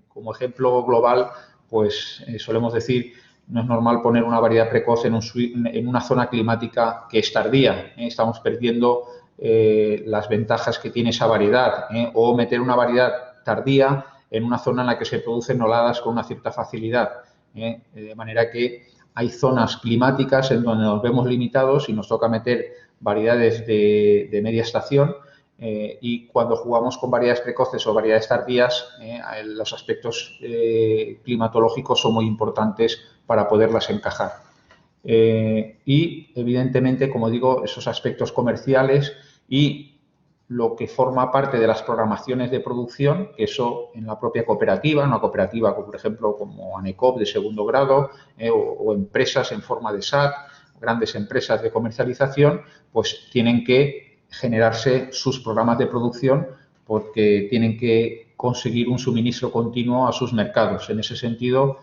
como ejemplo global, pues solemos decir, no es normal poner una variedad precoz en una zona climática que es tardía. Estamos perdiendo las ventajas que tiene esa variedad, o meter una variedad tardía en una zona en la que se producen oladas con una cierta facilidad. De manera que hay zonas climáticas en donde nos vemos limitados y nos toca meter variedades de media estación, y cuando jugamos con variedades precoces o variedades tardías, los aspectos climatológicos son muy importantes para poderlas encajar. Y, evidentemente, como digo, esos aspectos comerciales y lo que forma parte de las programaciones de producción, que eso en la propia cooperativa, una cooperativa, por ejemplo, como ANECOP de segundo grado, o empresas en forma de SAT, grandes empresas de comercialización, pues tienen que generarse sus programas de producción porque tienen que conseguir un suministro continuo a sus mercados. En ese sentido,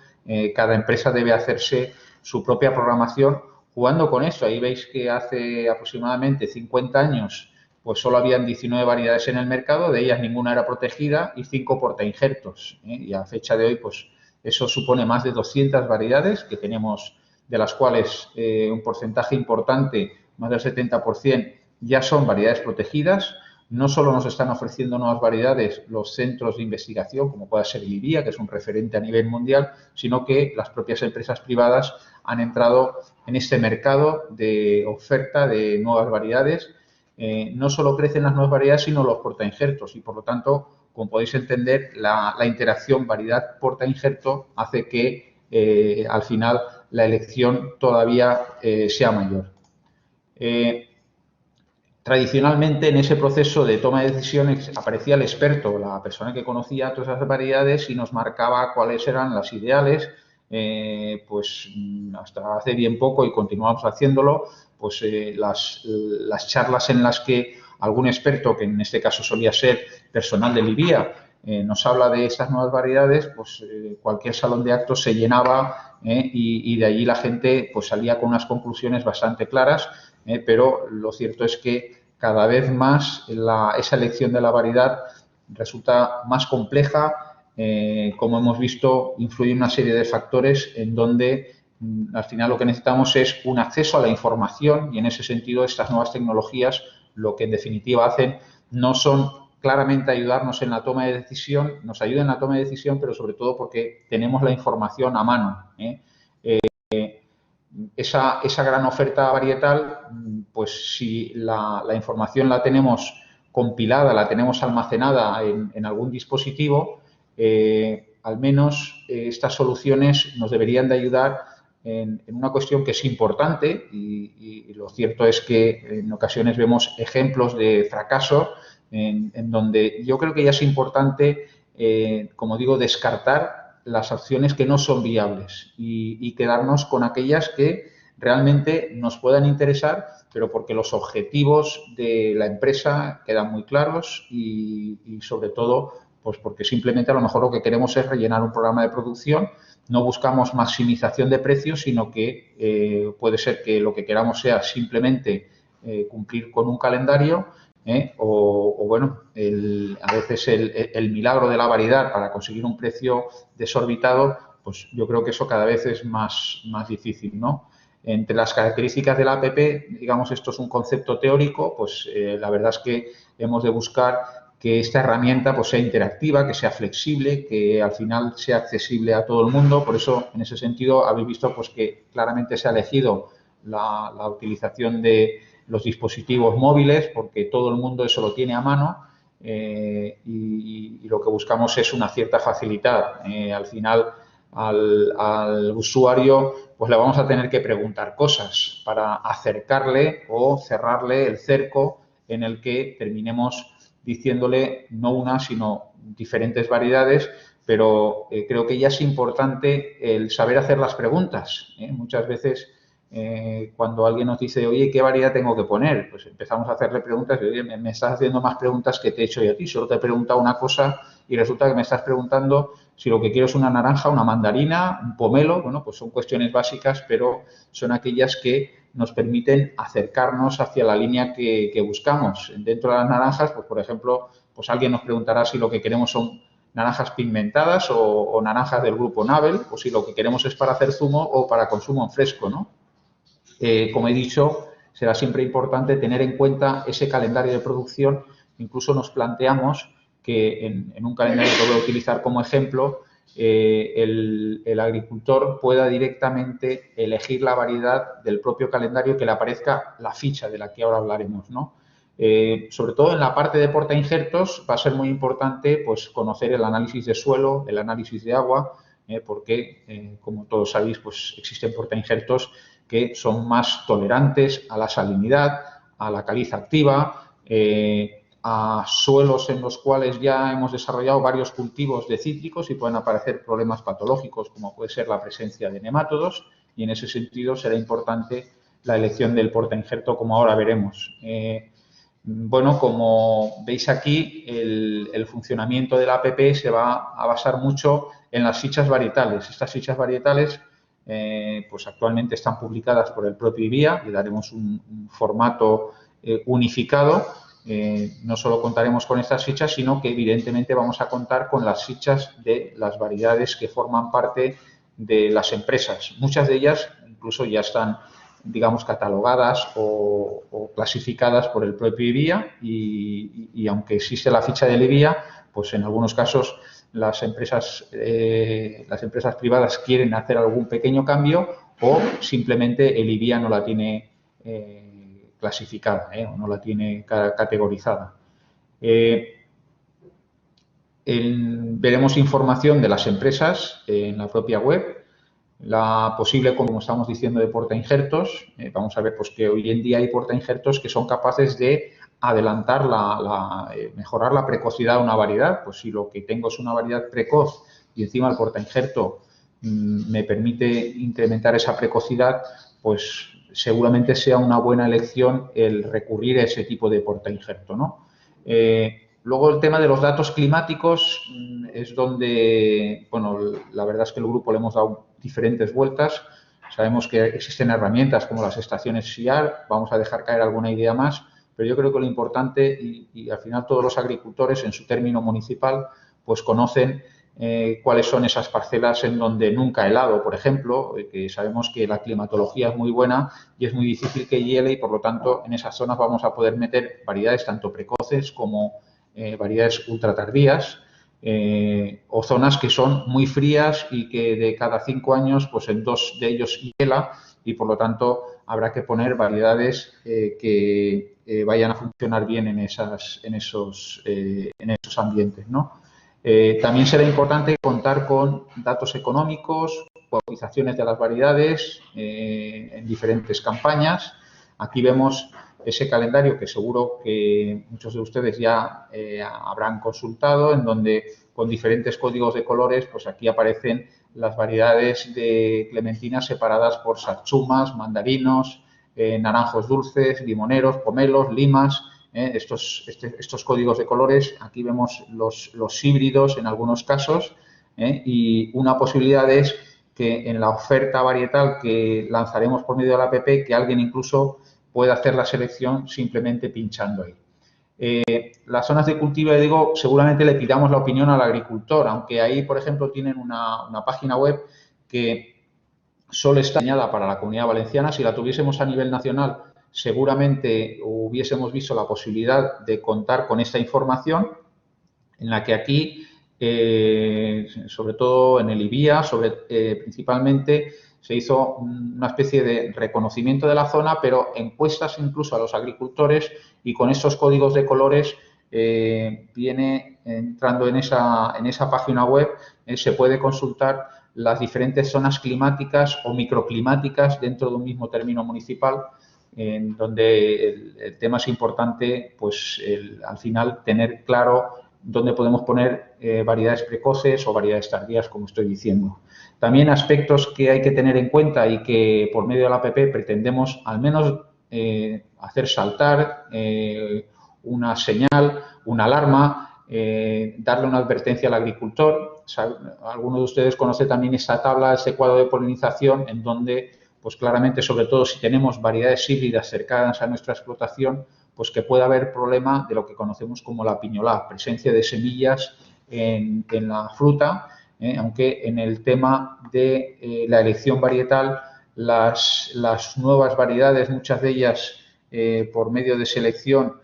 cada empresa debe hacerse su propia programación jugando con eso. Ahí veis que hace aproximadamente 50 años pues solo habían 19 variedades en el mercado, de ellas ninguna era protegida y 5 portainjertos. Y a fecha de hoy, pues eso supone más de 200 variedades que tenemos, de las cuales un porcentaje importante, más del 70%, ya son variedades protegidas. No solo nos están ofreciendo nuevas variedades los centros de investigación, como pueda ser el IBIA, que es un referente a nivel mundial, sino que las propias empresas privadas han entrado en este mercado de oferta de nuevas variedades. No solo crecen las nuevas variedades, sino los portainjertos, y por lo tanto, como podéis entender, la interacción variedad-portainjerto hace que al final la elección todavía sea mayor. Tradicionalmente, en ese proceso de toma de decisiones aparecía el experto, la persona que conocía todas esas variedades y nos marcaba cuáles eran las ideales. Pues hasta hace bien poco, y continuamos haciéndolo, pues las charlas en las que algún experto, que en este caso solía ser personal del IBIA, nos habla de estas nuevas variedades, pues cualquier salón de actos se llenaba, y de allí la gente pues salía con unas conclusiones bastante claras, pero lo cierto es que cada vez más esa elección de la variedad resulta más compleja. Como hemos visto, influye una serie de factores en donde al final lo que necesitamos es un acceso a la información, y en ese sentido estas nuevas tecnologías lo que en definitiva hacen no son claramente ayudarnos en la toma de decisión, nos ayudan en la toma de decisión, pero sobre todo porque tenemos la información a mano. Esa gran oferta varietal, pues si la información la tenemos compilada, la tenemos almacenada en algún dispositivo, al menos estas soluciones nos deberían de ayudar en una cuestión que es importante y lo cierto es que en ocasiones vemos ejemplos de fracaso en donde yo creo que ya es importante, como digo, descartar las opciones que no son viables y quedarnos con aquellas que realmente nos puedan interesar, pero porque los objetivos de la empresa quedan muy claros y sobre todo, pues porque simplemente a lo mejor lo que queremos es rellenar un programa de producción, no buscamos maximización de precios, sino que puede ser que lo que queramos sea simplemente cumplir con un calendario o bueno, a veces el milagro de la variedad para conseguir un precio desorbitado, pues yo creo que eso cada vez es más difícil, ¿no? Entre las características de la app, digamos, esto es un concepto teórico, pues la verdad es que hemos de buscar que esta herramienta pues, sea interactiva, que sea flexible, que al final sea accesible a todo el mundo. Por eso, en ese sentido, habéis visto pues, que claramente se ha elegido la utilización de los dispositivos móviles, porque todo el mundo eso lo tiene a mano y lo que buscamos es una cierta facilidad. Al final, al usuario pues le vamos a tener que preguntar cosas para acercarle o cerrarle el cerco en el que terminemos diciéndole no una, sino diferentes variedades, pero creo que ya es importante el saber hacer las preguntas. Muchas veces cuando alguien nos dice, oye, ¿qué variedad tengo que poner? Pues empezamos a hacerle preguntas y, oye, me estás haciendo más preguntas que te he hecho yo a ti. Solo te he preguntado una cosa y resulta que me estás preguntando si lo que quiero es una naranja, una mandarina, un pomelo. Bueno, pues son cuestiones básicas, pero son aquellas que nos permiten acercarnos hacia la línea que buscamos. Dentro de las naranjas, pues por ejemplo, pues alguien nos preguntará si lo que queremos son naranjas pigmentadas o naranjas del grupo Nabel, o si lo que queremos es para hacer zumo o para consumo en fresco, ¿no? Como he dicho, será siempre importante tener en cuenta ese calendario de producción. Incluso nos planteamos que en un calendario que voy a utilizar como ejemplo, el agricultor pueda directamente elegir la variedad del propio calendario que le aparezca la ficha de la que ahora hablaremos, ¿no? Sobre todo en la parte de portainjertos va a ser muy importante pues, conocer el análisis de suelo, el análisis de agua, porque, como todos sabéis, pues, existen portainjertos que son más tolerantes a la salinidad, a la caliza activa, a suelos en los cuales ya hemos desarrollado varios cultivos de cítricos y pueden aparecer problemas patológicos como puede ser la presencia de nemátodos y en ese sentido será importante la elección del portainjerto como ahora veremos. Bueno, como veis aquí, el funcionamiento de la app se va a basar mucho en las fichas varietales. Estas fichas varietales pues actualmente están publicadas por el propio IBIA, le daremos un formato unificado. No solo contaremos con estas fichas, sino que evidentemente vamos a contar con las fichas de las variedades que forman parte de las empresas. Muchas de ellas incluso ya están, digamos, catalogadas o clasificadas por el propio IBIA y aunque existe la ficha del IBIA, pues en algunos casos las empresas privadas quieren hacer algún pequeño cambio o simplemente el IBIA no la tiene clasificada o no la tiene categorizada. Veremos información de las empresas en la propia web, la posible, como estamos diciendo, de portainjertos. Vamos a ver pues, que hoy en día hay portainjertos que son capaces de adelantar, mejorar la precocidad de una variedad. Pues si lo que tengo es una variedad precoz y encima el portainjerto me permite incrementar esa precocidad, pues seguramente sea una buena elección el recurrir a ese tipo de portainjerto, ¿no? Luego el tema de los datos climáticos es donde, bueno, la verdad es que el grupo le hemos dado diferentes vueltas. Sabemos que existen herramientas como las estaciones SIAR, vamos a dejar caer alguna idea más, pero yo creo que lo importante, y al final todos los agricultores en su término municipal, pues conocen cuáles son esas parcelas en donde nunca ha helado, por ejemplo, que sabemos que la climatología es muy buena y es muy difícil que hiele y, por lo tanto, en esas zonas vamos a poder meter variedades tanto precoces como variedades ultra tardías o zonas que son muy frías y que de cada 5 años, pues en 2 de ellos hiela y, por lo tanto, habrá que poner variedades que vayan a funcionar bien en esos ambientes, ¿no? También será importante contar con datos económicos, cotizaciones de las variedades en diferentes campañas. Aquí vemos ese calendario que seguro que muchos de ustedes ya habrán consultado, en donde con diferentes códigos de colores, pues aquí aparecen las variedades de clementinas separadas por satsumas, mandarinos, naranjos dulces, limoneros, pomelos, limas. Estos códigos de colores, aquí vemos los híbridos en algunos casos, y una posibilidad es que en la oferta varietal que lanzaremos por medio de la app, que alguien incluso pueda hacer la selección simplemente pinchando ahí. Las zonas de cultivo, digo, seguramente le pidamos la opinión al agricultor, aunque ahí, por ejemplo, tienen una página web que solo está diseñada para la Comunidad Valenciana. Si la tuviésemos a nivel nacional, seguramente hubiésemos visto la posibilidad de contar con esta información, en la que aquí, sobre todo en el IBIA, principalmente, se hizo una especie de reconocimiento de la zona, pero encuestas incluso a los agricultores, y con estos códigos de colores viene entrando en esa página web, se puede consultar las diferentes zonas climáticas o microclimáticas dentro de un mismo término municipal, en donde el tema es importante, pues al final tener claro dónde podemos poner variedades precoces o variedades tardías, como estoy diciendo. También aspectos que hay que tener en cuenta y que por medio de la app pretendemos al menos hacer saltar una señal, una alarma, darle una advertencia al agricultor. O sea, algunos de ustedes conocen también esta tabla, este cuadro de polinización, en donde, pues claramente, sobre todo si tenemos variedades híbridas cercanas a nuestra explotación, pues que pueda haber problema de lo que conocemos como la piñolá, presencia de semillas en la fruta, aunque en el tema de la elección varietal, las nuevas variedades, muchas de ellas por medio de selección,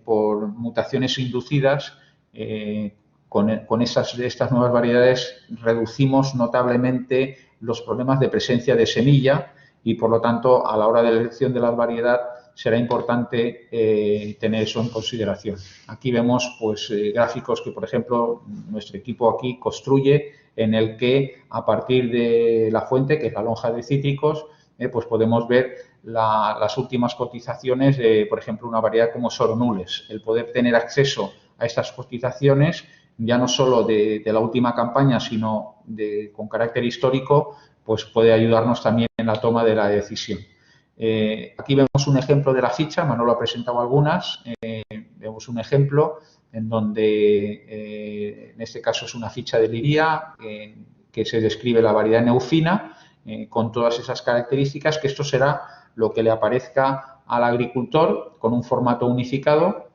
por mutaciones inducidas, con estas nuevas variedades reducimos notablemente los problemas de presencia de semilla, y, por lo tanto, a la hora de la elección de la variedad será importante tener eso en consideración. Aquí vemos, pues, gráficos que, por ejemplo, nuestro equipo aquí construye, en el que, a partir de la fuente, que es la lonja de cítricos, pues podemos ver las últimas cotizaciones de, por ejemplo, una variedad como Soronules. El poder tener acceso a estas cotizaciones, ya no solo de la última campaña, sino con carácter histórico, pues puede ayudarnos también en la toma de la decisión. Aquí vemos un ejemplo de la ficha, Manolo ha presentado algunas. Vemos un ejemplo en donde, en este caso, es una ficha de Liria, que se describe la variedad neufina, con todas esas características, que esto será lo que le aparezca al agricultor con un formato unificado.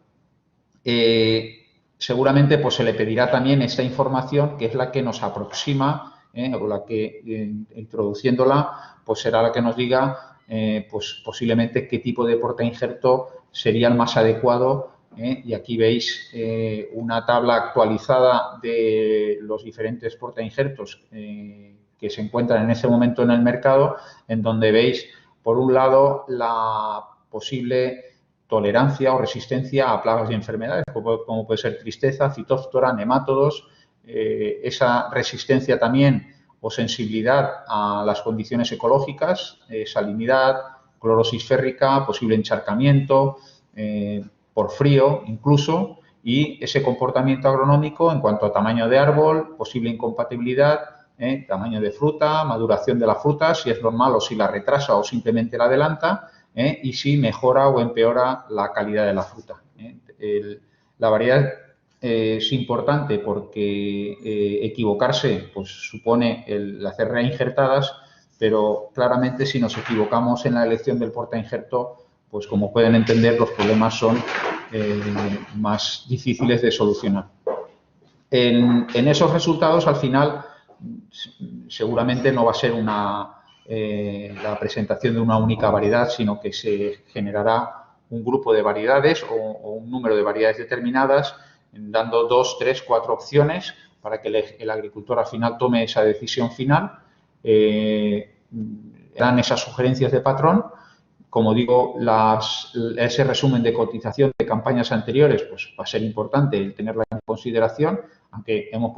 Seguramente, pues, se le pedirá también esta información, que es la que nos aproxima, o la que, introduciéndola, pues será la que nos diga pues posiblemente qué tipo de portainjerto sería el más adecuado. Y aquí veis una tabla actualizada de los diferentes portainjertos que se encuentran en ese momento en el mercado, en donde veis, por un lado, la posible tolerancia o resistencia a plagas y enfermedades, como puede ser tristeza, fitóftora, nemátodos, esa resistencia también o sensibilidad a las condiciones ecológicas, salinidad, clorosis férrica, posible encharcamiento, por frío incluso, y ese comportamiento agronómico en cuanto a tamaño de árbol, posible incompatibilidad, tamaño de fruta, maduración de la fruta, si es normal o si la retrasa o simplemente la adelanta, y si mejora o empeora la calidad de la fruta. La variedad es importante porque equivocarse, pues, supone el hacer reinjertadas, pero claramente si nos equivocamos en la elección del portainjerto, pues, como pueden entender, los problemas son más difíciles de solucionar. En esos resultados, al final, seguramente no va a ser la presentación de una única variedad, sino que se generará un grupo de variedades o un número de variedades determinadas, dando 2, 3, 4 opciones para que el agricultor al final tome esa decisión final. dan esas sugerencias de patrón. Como digo, ese resumen de cotización de campañas anteriores pues va a ser importante el tenerla en consideración, aunque hemos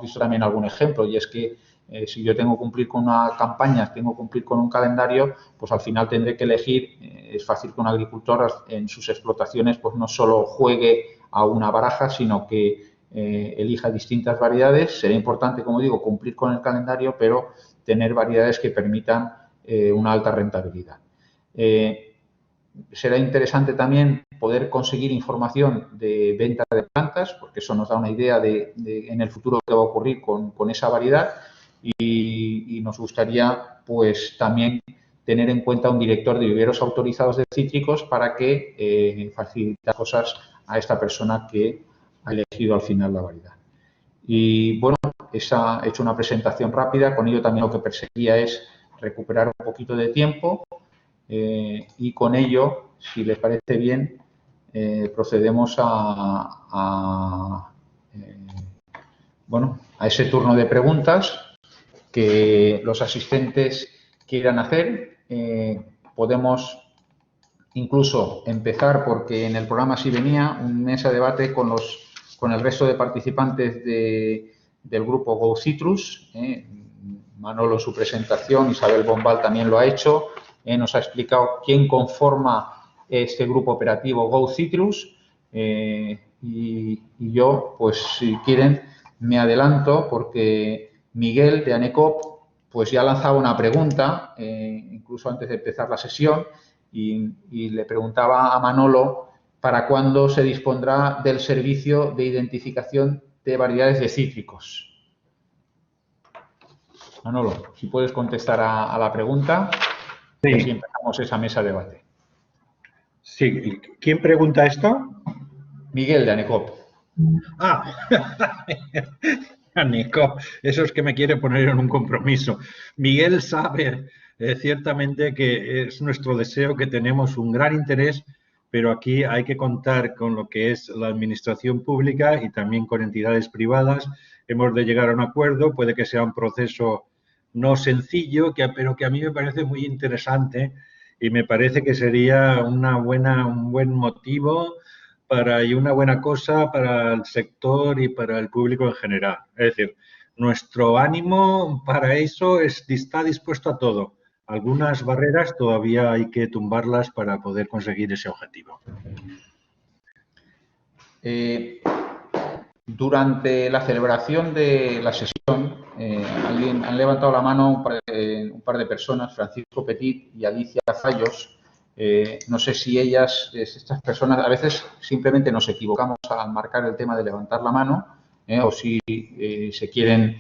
visto también algún ejemplo, y es que si yo tengo que cumplir con una campaña, tengo que cumplir con un calendario, pues al final tendré que elegir. Es fácil que un agricultor en sus explotaciones pues no solo juegue a una baraja, sino que elija distintas variedades. Será importante, como digo, cumplir con el calendario, pero tener variedades que permitan una alta rentabilidad. Será interesante también poder conseguir información de venta de plantas, porque eso nos da una idea de en el futuro qué va a ocurrir con esa variedad, y nos gustaría pues también tener en cuenta un director de viveros autorizados de cítricos para que facilite cosas a esta persona que ha elegido al final la variedad. Y bueno, he hecho una presentación rápida. Con ello también lo que perseguía es recuperar un poquito de tiempo. Y con ello, si les parece bien, procedemos a ese turno de preguntas que los asistentes quieran hacer. Podemos incluso empezar, porque en el programa sí venía una mesa de debate con el resto de participantes del grupo Go Citrus. Manolo en su presentación, Isabel Bombal también lo ha hecho. Nos ha explicado quién conforma este grupo operativo Go Citrus, y yo, pues si quieren, me adelanto, porque Miguel de ANECOP pues ya lanzaba una pregunta, incluso antes de empezar la sesión, y le preguntaba a Manolo para cuándo se dispondrá del servicio de identificación de variedades de cítricos. Manolo, si puedes contestar a la pregunta. Sí. Y así empezamos esa mesa de debate. Sí. ¿Quién pregunta esto? Miguel de ANECOP. Ah, ANECOP, eso es que me quiere poner en un compromiso. Miguel sabe ciertamente que es nuestro deseo, que tenemos un gran interés, pero aquí hay que contar con lo que es la administración pública y también con entidades privadas. Hemos de llegar a un acuerdo, puede que sea un proceso no sencillo, pero que a mí me parece muy interesante, y me parece que sería un buen motivo y una buena cosa para el sector y para el público en general. Es decir, nuestro ánimo para eso está dispuesto a todo. Algunas barreras todavía hay que tumbarlas para poder conseguir ese objetivo. Durante la celebración de la sesión, han levantado la mano un par de personas, Francisco Petit y Alicia Zayos. No sé si estas personas, a veces simplemente nos equivocamos al marcar el tema de levantar la mano, o si se quieren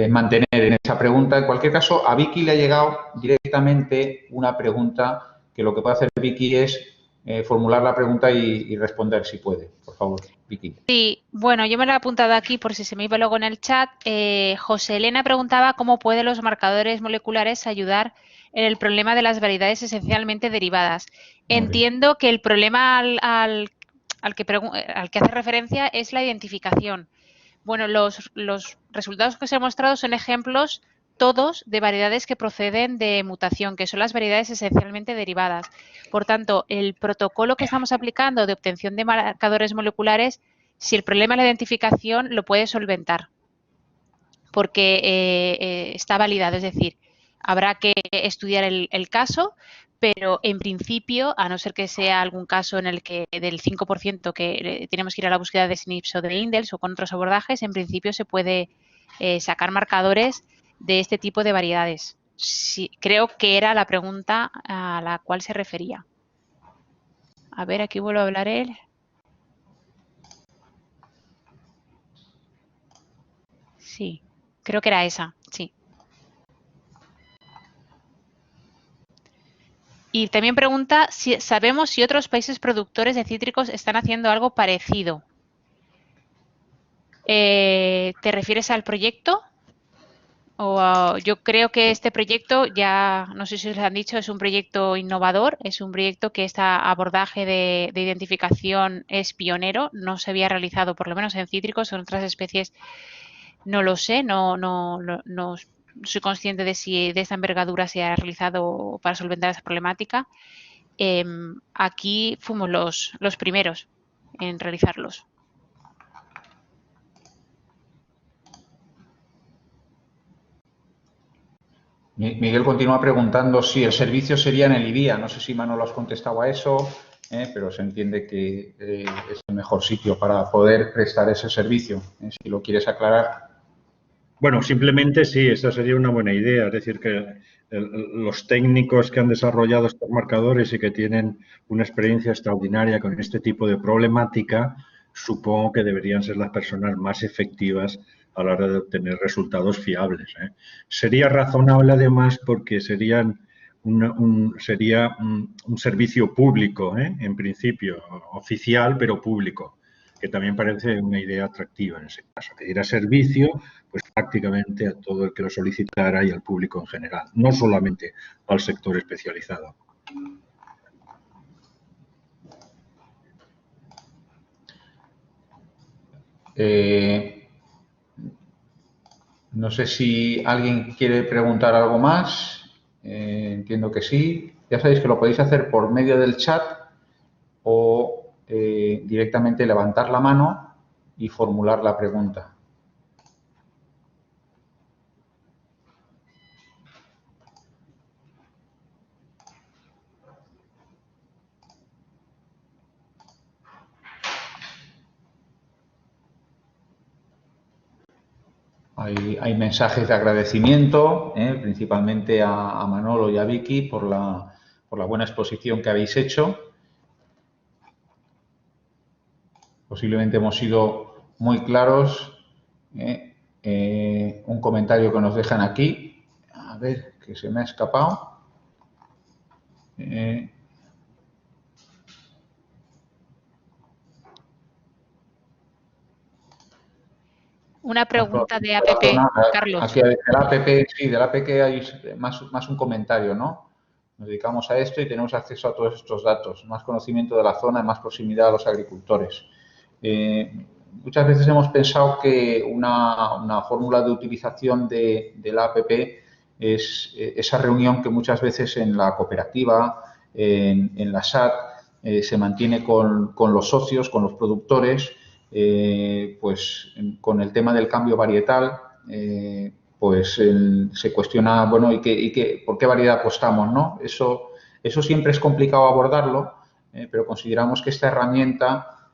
mantener en esa pregunta. En cualquier caso, a Vicky le ha llegado directamente una pregunta, que lo que puede hacer Vicky es formular la pregunta y responder, si puede. Por favor, Vicky. Sí, bueno, yo me lo he apuntado aquí por si se me iba luego en el chat. José Elena preguntaba cómo pueden los marcadores moleculares ayudar en el problema de las variedades esencialmente derivadas. Entiendo que el problema al que hace referencia es la identificación. Bueno, los resultados que os he mostrado son ejemplos todos de variedades que proceden de mutación, que son las variedades esencialmente derivadas. Por tanto, el protocolo que estamos aplicando de obtención de marcadores moleculares, si el problema es la identificación, lo puede solventar, porque está validado. Es decir, habrá que estudiar el caso, pero en principio, a no ser que sea algún caso en el que del 5% que tenemos que ir a la búsqueda de SNPs o de indels o con otros abordajes, en principio se puede sacar marcadores de este tipo de variedades. Sí, creo que era la pregunta a la cual se refería. A ver, aquí vuelvo a hablar él. Sí, creo que era esa, sí. Y también pregunta si sabemos si otros países productores de cítricos están haciendo algo parecido. ¿Te refieres al proyecto? Yo creo que este proyecto, ya no sé si os lo han dicho, es un proyecto innovador, es un proyecto que este abordaje de identificación es pionero, no se había realizado por lo menos en cítricos, en otras especies no lo sé, no soy consciente de si de esta envergadura se ha realizado para solventar esa problemática. Aquí fuimos los primeros en realizarlos. Miguel continúa preguntando si el servicio sería en el IBIA. No sé si Manolo has contestado a eso, pero se entiende que es el mejor sitio para poder prestar ese servicio. Si lo quieres aclarar. Bueno, simplemente sí, esa sería una buena idea. Es decir, que los técnicos que han desarrollado estos marcadores y que tienen una experiencia extraordinaria con este tipo de problemática, supongo que deberían ser las personas más efectivas a la hora de obtener resultados fiables. Sería razonable, además, porque sería un servicio público, en principio, oficial, pero público, que también parece una idea atractiva en ese caso. Que diera servicio pues prácticamente a todo el que lo solicitara y al público en general, no solamente al sector especializado. No sé si alguien quiere preguntar algo más. Entiendo que sí. Ya sabéis que lo podéis hacer por medio del chat o directamente levantar la mano y formular la pregunta. Hay mensajes de agradecimiento, principalmente a Manolo y a Vicky por la buena exposición que habéis hecho. Posiblemente hemos sido muy claros. Un comentario que nos dejan aquí. A ver, que se me ha escapado. Una pregunta de APP, Carlos. Aquí de la APP, sí, de la APP hay más un comentario, ¿no? Nos dedicamos a esto y tenemos acceso a todos estos datos, más conocimiento de la zona, más proximidad a los agricultores. Muchas veces hemos pensado que una fórmula de utilización de la APP es esa reunión que muchas veces en la cooperativa, en la SAT, se mantiene con los socios, con los productores, pues con el tema del cambio varietal, pues se cuestiona, bueno, ¿por qué variedad apostamos, no? Eso siempre es complicado abordarlo, pero consideramos que esta herramienta,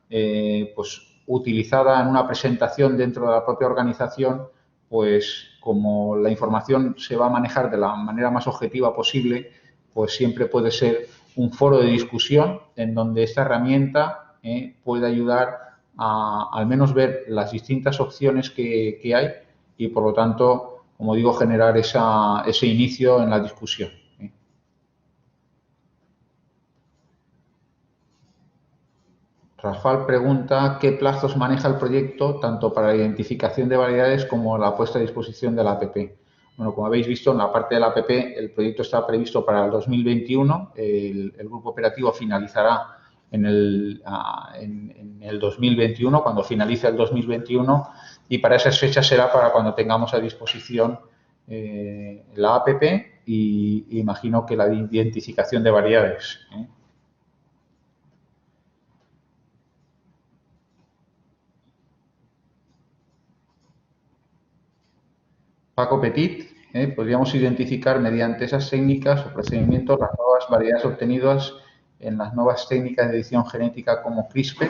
pues utilizada en una presentación dentro de la propia organización, pues como la información se va a manejar de la manera más objetiva posible, pues siempre puede ser un foro de discusión en donde esta herramienta puede ayudar a al menos ver las distintas opciones que hay y, por lo tanto, como digo, generar ese inicio en la discusión. Rafael pregunta qué plazos maneja el proyecto tanto para la identificación de variedades como la puesta a disposición de la APP. Bueno, como habéis visto, en la parte de la APP el proyecto está previsto para el 2021. El grupo operativo finalizará en el 2021, cuando finalice el 2021, y para esas fechas será para cuando tengamos a disposición la APP y imagino que la identificación de variedades. Paco Petit, podríamos identificar mediante esas técnicas o procedimientos las nuevas variedades obtenidas en las nuevas técnicas de edición genética como CRISPR.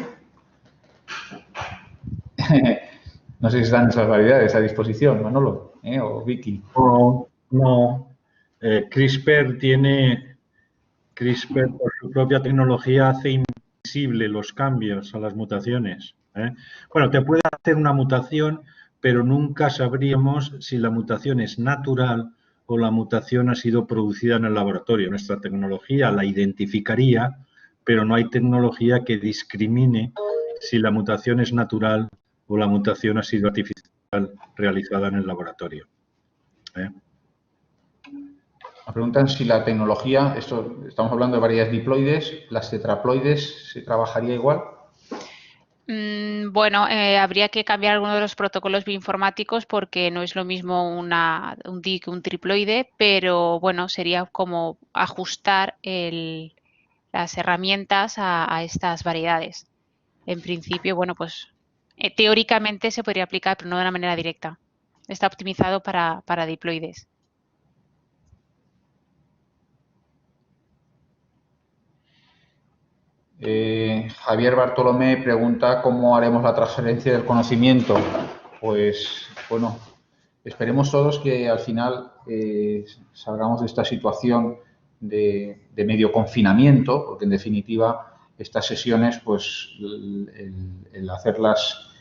No sé si están esas variedades a disposición, Manolo, o Vicky. No. CRISPR por su propia tecnología hace invisible los cambios a las mutaciones. Bueno, te puede hacer una mutación, pero nunca sabríamos si la mutación es natural o la mutación ha sido producida en el laboratorio. Nuestra tecnología la identificaría, pero no hay tecnología que discrimine si la mutación es natural o la mutación ha sido artificial realizada en el laboratorio. Me preguntan si la tecnología, estamos hablando de variedades diploides, las tetraploides, ¿se trabajaría igual? Bueno, habría que cambiar alguno de los protocolos bioinformáticos porque no es lo mismo un DIC que un triploide, pero bueno, sería como ajustar las herramientas a estas variedades. En principio, bueno, pues teóricamente se podría aplicar, pero no de una manera directa. Está optimizado para diploides. Javier Bartolomé pregunta cómo haremos la transferencia del conocimiento. Pues, bueno, esperemos todos que al final salgamos de esta situación de medio confinamiento, porque en definitiva estas sesiones, pues el hacerlas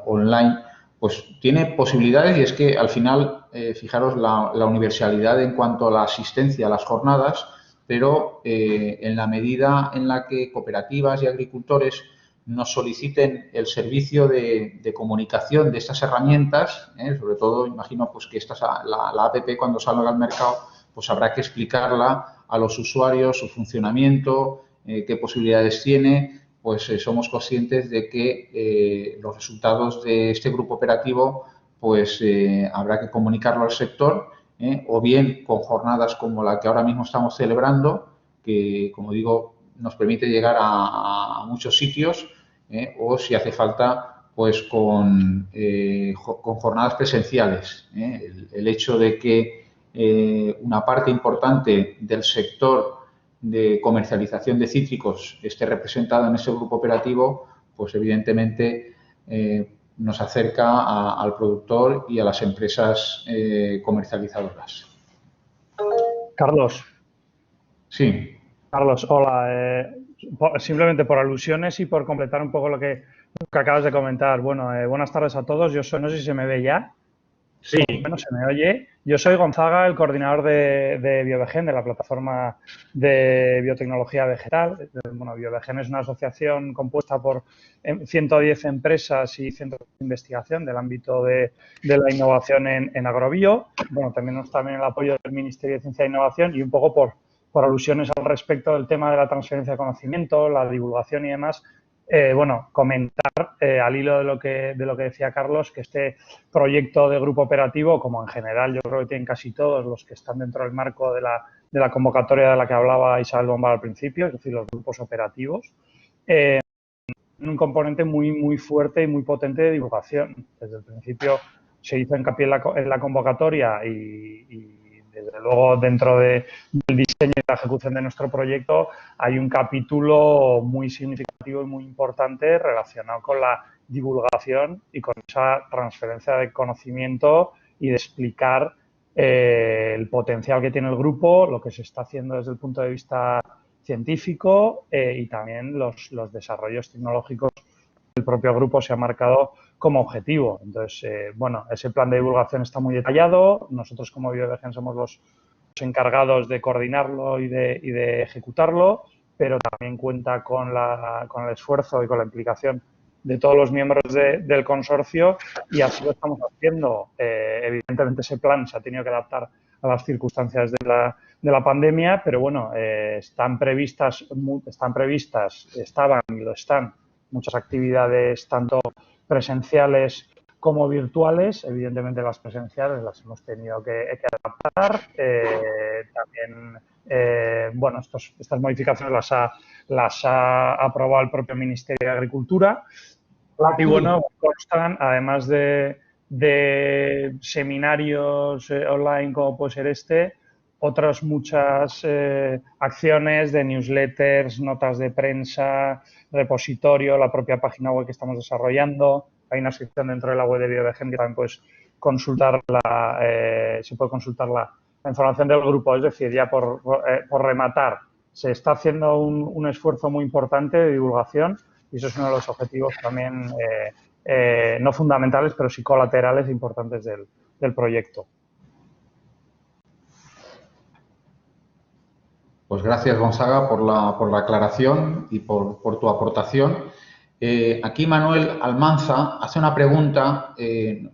online, pues tiene posibilidades, y es que al final, fijaros, la universalidad en cuanto a la asistencia a las jornadas, pero en la medida en la que cooperativas y agricultores nos soliciten el servicio de comunicación de estas herramientas, sobre todo, imagino pues que la app cuando salga al mercado, pues habrá que explicarla a los usuarios, su funcionamiento, qué posibilidades tiene. Pues somos conscientes de que los resultados de este grupo operativo pues habrá que comunicarlo al sector, o bien con jornadas como la que ahora mismo estamos celebrando, que, como digo, nos permite llegar a muchos sitios, o si hace falta, pues con jornadas presenciales. El hecho de que una parte importante del sector de comercialización de cítricos esté representada en ese grupo operativo, pues evidentemente nos acerca al productor y a las empresas comercializadoras. Carlos. Sí. Carlos, hola. Simplemente por alusiones y por completar un poco lo que acabas de comentar. Bueno, buenas tardes a todos. Yo soy, no sé si se me ve ya. Sí. Bueno, se me oye. Yo soy Gonzaga, el coordinador de BioVegen, de la plataforma de biotecnología vegetal. Bueno, BioVegen es una asociación compuesta por 110 empresas y centros de investigación del ámbito de la innovación en agrobio. Bueno, tenemos también el apoyo del Ministerio de Ciencia e Innovación, y un poco por alusiones al respecto del tema de la transferencia de conocimiento, la divulgación y demás. Bueno, comentar al hilo de lo que decía Carlos, que este proyecto de grupo operativo, como en general yo creo que tienen casi todos los que están dentro del marco de la convocatoria de la que hablaba Isabel Bombal al principio, es decir, los grupos operativos, tienen un componente muy fuerte y muy potente de divulgación. Desde el principio se hizo hincapié en la convocatoria y desde luego dentro del diseño y la ejecución de nuestro proyecto hay un capítulo muy significativo y muy importante relacionado con la divulgación y con esa transferencia de conocimiento y de explicar el potencial que tiene el grupo, lo que se está haciendo desde el punto de vista científico y también los desarrollos tecnológicos que el propio grupo se ha marcado como objetivo. Entonces, bueno, ese plan de divulgación está muy detallado. Nosotros como BioVegen somos los encargados de coordinarlo y de ejecutarlo, pero también cuenta con el esfuerzo y con la implicación de todos los miembros del consorcio, y así lo estamos haciendo. Evidentemente ese plan se ha tenido que adaptar a las circunstancias de la pandemia, pero bueno, estaban y lo están, muchas actividades tanto presenciales como virtuales. Evidentemente las presenciales las hemos tenido que adaptar. También, bueno, estas modificaciones las ha aprobado el propio Ministerio de Agricultura. Y bueno, constan, además de seminarios online como puede ser este, otras muchas acciones de newsletters, notas de prensa, repositorio, la propia página web que estamos desarrollando. Hay una sección dentro de la web de BioVegen que también puedes consultar se puede consultar la información del grupo. Es decir, ya por rematar, se está haciendo un esfuerzo muy importante de divulgación, y eso es uno de los objetivos también no fundamentales, pero sí colaterales importantes del proyecto. Pues gracias, Gonzaga, por la aclaración y por tu aportación. Aquí Manuel Almanza hace una pregunta,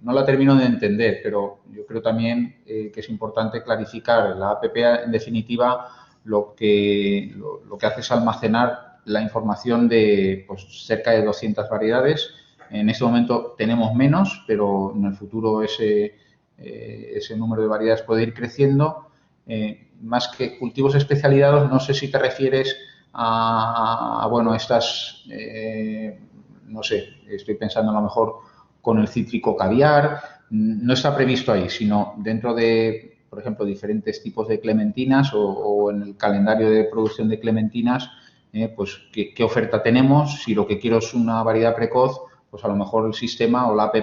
no la termino de entender, pero yo creo también que es importante clarificar. La APP, en definitiva, lo que hace es almacenar la información de pues, cerca de 200 variedades. En este momento tenemos menos, pero en el futuro ese número de variedades puede ir creciendo. Más que cultivos especializados, no sé si te refieres a bueno, estas, no sé, estoy pensando a lo mejor con el cítrico caviar, no está previsto ahí, sino dentro de, por ejemplo, diferentes tipos de clementinas o en el calendario de producción de clementinas, pues ¿qué oferta tenemos? Si lo que quiero es una variedad precoz, pues a lo mejor el sistema o la app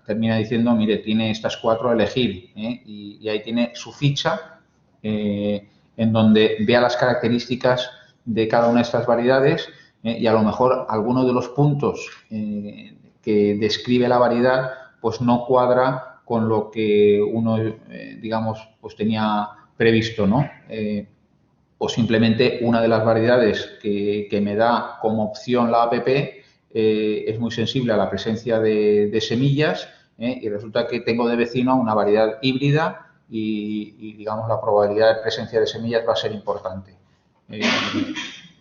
termina diciendo, mire, tiene estas 4 a elegir y ahí tiene su ficha en donde vea las características de cada una de estas variedades y a lo mejor alguno de los puntos que describe la variedad pues no cuadra con lo que uno, digamos, pues tenía previsto, ¿no? O simplemente una de las variedades que me da como opción la app es muy sensible a la presencia de semillas y resulta que tengo de vecino una variedad híbrida y, digamos, la probabilidad de presencia de semillas va a ser importante.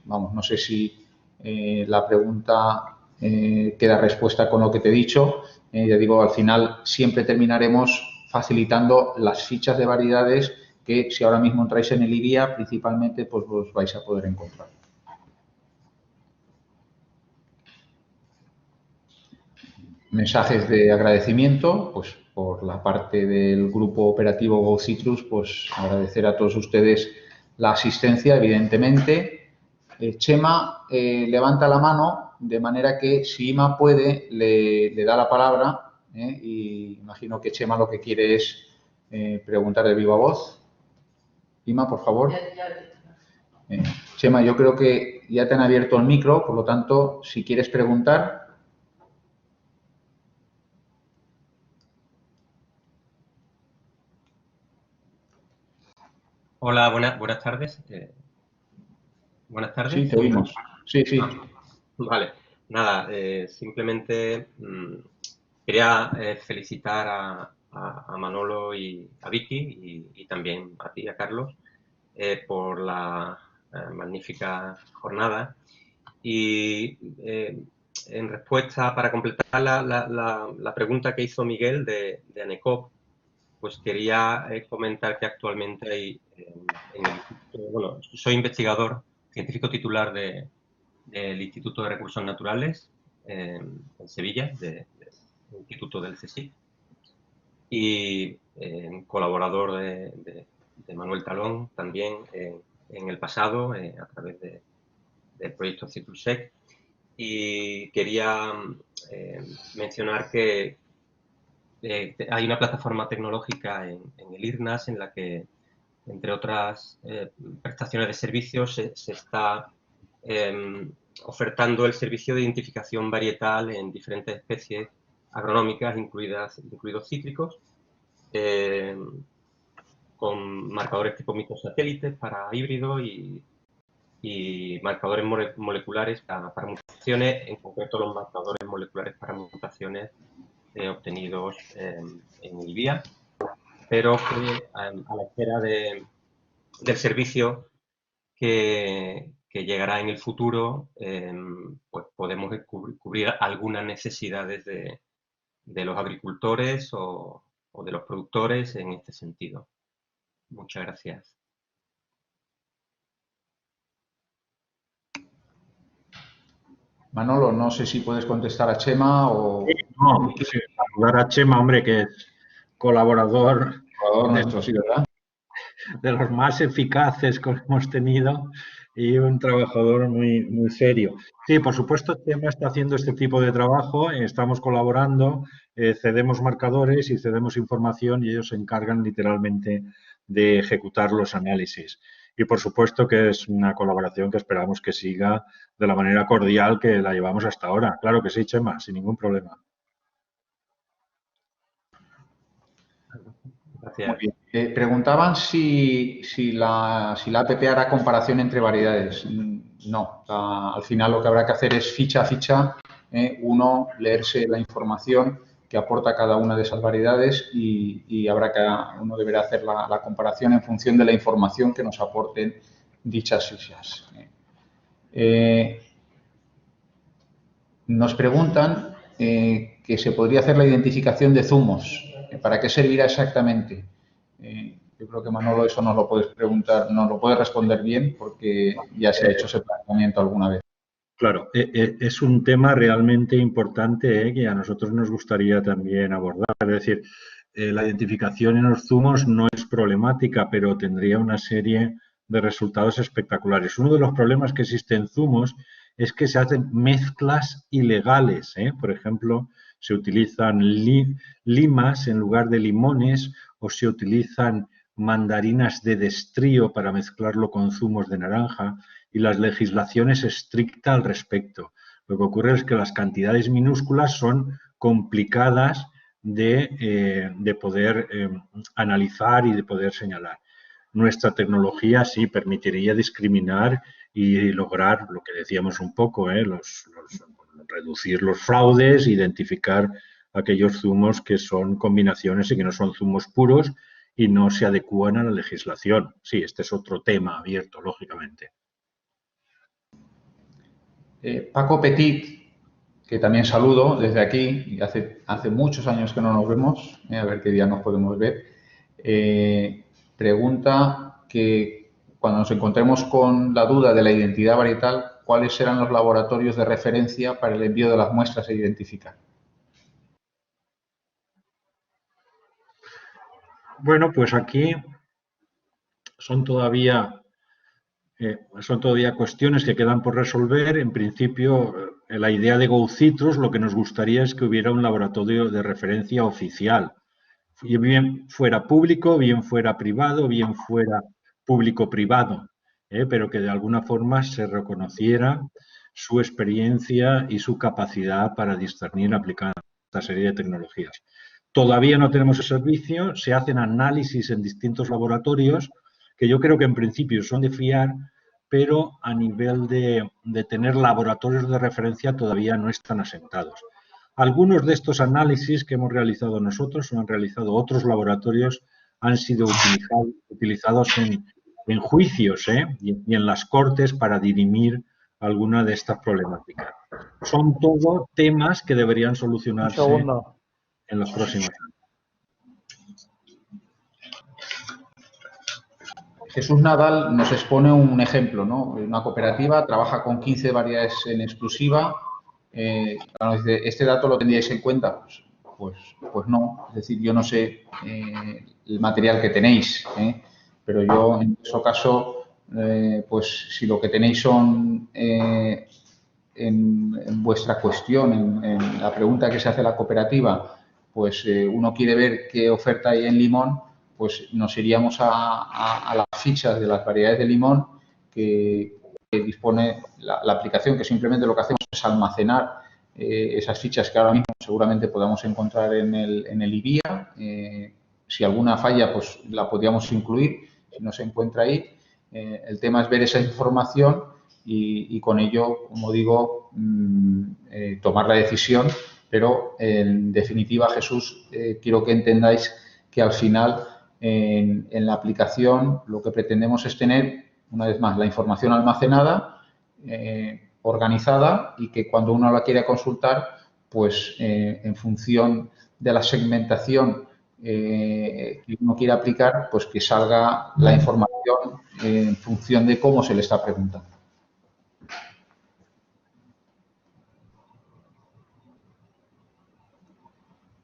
Vamos, no sé si la pregunta queda respuesta con lo que te he dicho. Ya digo, al final siempre terminaremos facilitando las fichas de variedades que si ahora mismo entráis en el IBIA, principalmente, pues os vais a poder encontrar. Mensajes de agradecimiento, pues por la parte del grupo operativo GoCitrus, pues agradecer a todos ustedes la asistencia, evidentemente. Chema levanta la mano, de manera que si Ima puede, le da la palabra y imagino que Chema lo que quiere es preguntar de viva voz. Ima, por favor. Chema, yo creo que ya te han abierto el micro, por lo tanto, si quieres preguntar. Hola, buenas tardes. Buenas tardes. Sí, te oímos. Sí, sí. Vale, nada, simplemente quería felicitar a Manolo y a Vicky y también a ti, a Carlos, por la magnífica jornada. Y en respuesta, para completar la pregunta que hizo Miguel de ANECOP, pues quería comentar que actualmente hay, bueno, soy investigador científico titular del Instituto de Recursos Naturales en Sevilla, del Instituto del CSIC, y colaborador de Manuel Talón también en el pasado a través del proyecto Citrusec. Y quería mencionar que hay una plataforma tecnológica en el IRNAS en la que, entre otras prestaciones de servicios, se está ofertando el servicio de identificación varietal en diferentes especies agronómicas, incluidos cítricos, con marcadores tipo microsatélites para híbridos y marcadores moleculares para mutaciones, en concreto los marcadores moleculares para mutaciones obtenidos en IBIA, pero que a la espera del servicio que llegará en el futuro, pues podemos cubrir algunas necesidades de los agricultores o de los productores en este sentido. Muchas gracias. Manolo, no sé si puedes contestar a Chema o... No, sí, saludar a Chema, hombre, que es colaborador nuestro, sí, ¿verdad? De los más eficaces que hemos tenido y un trabajador muy, muy serio. Sí, por supuesto, Chema está haciendo este tipo de trabajo, estamos colaborando, cedemos marcadores y cedemos información y ellos se encargan literalmente de ejecutar los análisis. Y por supuesto que es una colaboración que esperamos que siga de la manera cordial que la llevamos hasta ahora. Claro que sí, Chema, sin ningún problema. Gracias. Muy bien. Preguntaban si la app hará comparación entre variedades. No, al final lo que habrá que hacer es ficha a ficha, uno leerse la información que aporta cada una de esas variedades y uno deberá hacer la comparación en función de la información que nos aporten dichas fichas. Nos preguntan que se podría hacer la identificación de zumos. ¿Para qué servirá exactamente? Yo creo que Manolo eso nos lo puedes preguntar, nos lo puedes responder bien porque ya se ha hecho ese planteamiento alguna vez. Claro, es un tema realmente importante que a nosotros nos gustaría también abordar. Es decir, la identificación en los zumos no es problemática, pero tendría una serie de resultados espectaculares. Uno de los problemas que existen en zumos es que se hacen mezclas ilegales. Por ejemplo, se utilizan limas en lugar de limones o se utilizan mandarinas de destrío para mezclarlo con zumos de naranja. Y la legislación es estricta al respecto. Lo que ocurre es que las cantidades minúsculas son complicadas de poder analizar y de poder señalar. Nuestra tecnología sí permitiría discriminar y lograr lo que decíamos un poco, reducir los fraudes, identificar aquellos zumos que son combinaciones y que no son zumos puros y no se adecúan a la legislación. Sí, este es otro tema abierto, lógicamente. Paco Petit, que también saludo desde aquí, y hace muchos años que no nos vemos, a ver qué día nos podemos ver, pregunta que cuando nos encontremos con la duda de la identidad varietal, ¿cuáles serán los laboratorios de referencia para el envío de las muestras a identificar? Bueno, pues aquí son todavía cuestiones que quedan por resolver. En principio, la idea de GoCitrus, lo que nos gustaría es que hubiera un laboratorio de referencia oficial, bien fuera público, bien fuera privado, bien fuera público-privado, pero que de alguna forma se reconociera su experiencia y su capacidad para discernir y aplicar esta serie de tecnologías. Todavía no tenemos ese servicio, se hacen análisis en distintos laboratorios que yo creo que en principio son de fiar, pero a nivel de tener laboratorios de referencia todavía no están asentados. Algunos de estos análisis que hemos realizado nosotros o han realizado otros laboratorios han sido utilizados en juicios y en las cortes para dirimir alguna de estas problemáticas. Son todo temas que deberían solucionarse en los próximos años. Jesús Nadal nos expone un ejemplo, ¿no? Una cooperativa trabaja con 15 variedades en exclusiva. ¿Este dato lo tendríais en cuenta? Pues no. Es decir, yo no sé el material que tenéis, pero yo en ese caso, pues si lo que tenéis son en vuestra cuestión, en la pregunta que se hace a la cooperativa, pues uno quiere ver qué oferta hay en limón, pues nos iríamos a las fichas de las variedades de limón que dispone la aplicación, que simplemente lo que hacemos es almacenar esas fichas que ahora mismo seguramente podamos encontrar en el IBIA. Si alguna falla, pues la podríamos incluir, si no se encuentra ahí. El tema es ver esa información y con ello, como digo, tomar la decisión, pero en definitiva, Jesús, quiero que entendáis que al final en la aplicación lo que pretendemos es tener, una vez más, la información almacenada, organizada y que cuando uno la quiera consultar, pues en función de la segmentación que uno quiera aplicar, pues que salga la información en función de cómo se le está preguntando.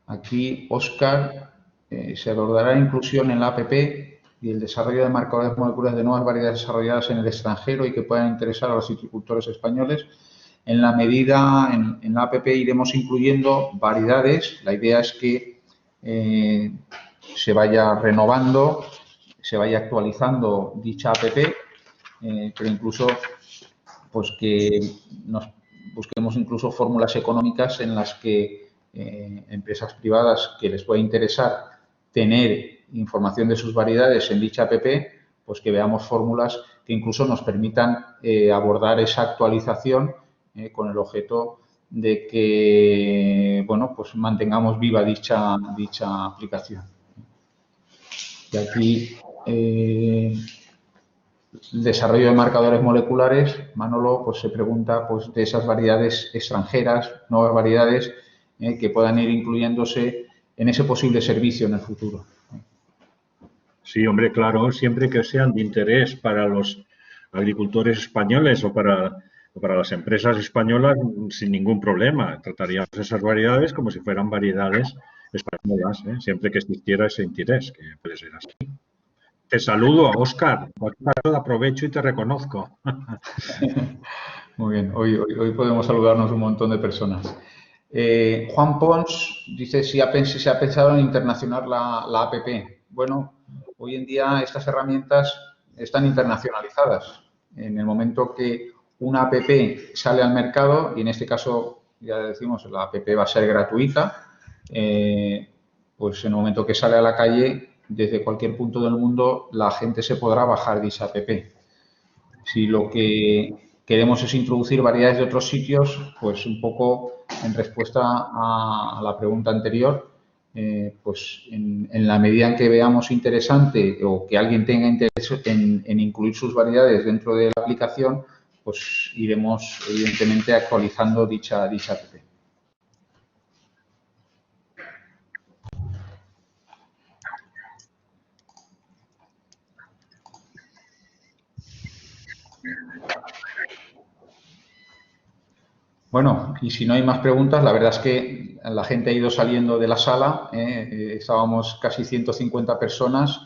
Aquí, Óscar, se abordará la inclusión en la APP y el desarrollo de marcadores moleculares de nuevas variedades desarrolladas en el extranjero y que puedan interesar a los viticultores españoles. En la medida, en la APP iremos incluyendo variedades. La idea es que se vaya renovando, se vaya actualizando dicha APP, pero incluso pues que nos busquemos incluso fórmulas económicas en las que empresas privadas que les pueda interesar tener información de sus variedades en dicha app, pues que veamos fórmulas que incluso nos permitan abordar esa actualización con el objeto de que, bueno, pues mantengamos viva dicha aplicación. Y aquí el desarrollo de marcadores moleculares, Manolo pues, se pregunta pues, de esas variedades extranjeras, nuevas variedades que puedan ir incluyéndose en ese posible servicio en el futuro. Sí, hombre, claro, siempre que sean de interés para los agricultores españoles o para las empresas españolas, sin ningún problema. Trataríamos esas variedades como si fueran variedades españolas, siempre que existiera ese interés, que puede ser así. Te saludo, Óscar. Aprovecho y te reconozco. Muy bien, hoy podemos saludarnos un montón de personas. Juan Pons dice si se ha pensado en internacionalizar la APP. Bueno, hoy en día estas herramientas están internacionalizadas. En el momento que una APP sale al mercado, y en este caso, ya decimos, la APP va a ser gratuita, pues en el momento que sale a la calle, desde cualquier punto del mundo, la gente se podrá bajar de esa APP. Si lo que queremos es introducir variedades de otros sitios, pues un poco en respuesta a la pregunta anterior, pues en la medida en que veamos interesante o que alguien tenga interés en incluir sus variedades dentro de la aplicación, pues iremos evidentemente actualizando dicha app. Bueno, y si no hay más preguntas, la verdad es que la gente ha ido saliendo de la sala, estábamos casi 150 personas,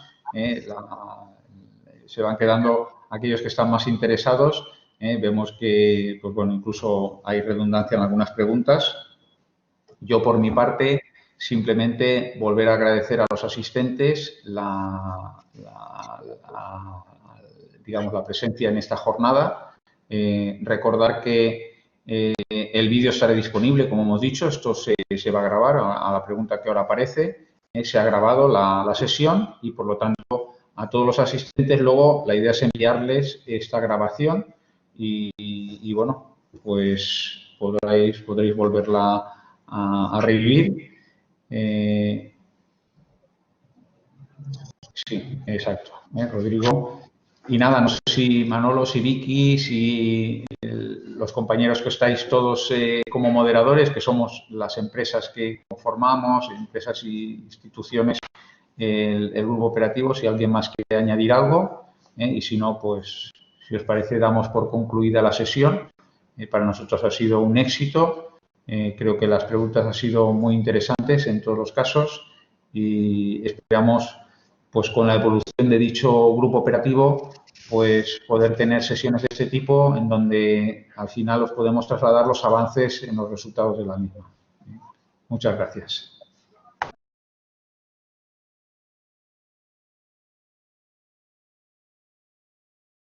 se van quedando aquellos que están más interesados, vemos que, pues bueno, incluso hay redundancia en algunas preguntas. Yo, por mi parte, simplemente volver a agradecer a los asistentes digamos, la presencia en esta jornada, recordar que el vídeo estará disponible, como hemos dicho, esto se va a grabar a la pregunta que ahora aparece, se ha grabado la sesión y, por lo tanto, a todos los asistentes luego la idea es enviarles esta grabación y bueno, pues podréis volverla a revivir. Sí, exacto, Rodrigo. Y nada, no sé si Manolo, si Vicky, si los compañeros que estáis todos como moderadores, que somos las empresas que conformamos, empresas y instituciones, el grupo operativo, si alguien más quiere añadir algo, y si no, pues si os parece damos por concluida la sesión. Para nosotros ha sido un éxito, creo que las preguntas han sido muy interesantes en todos los casos y esperamos pues con la evolución de dicho grupo operativo, pues poder tener sesiones de este tipo en donde al final os podemos trasladar los avances en los resultados de la misma. Muchas gracias.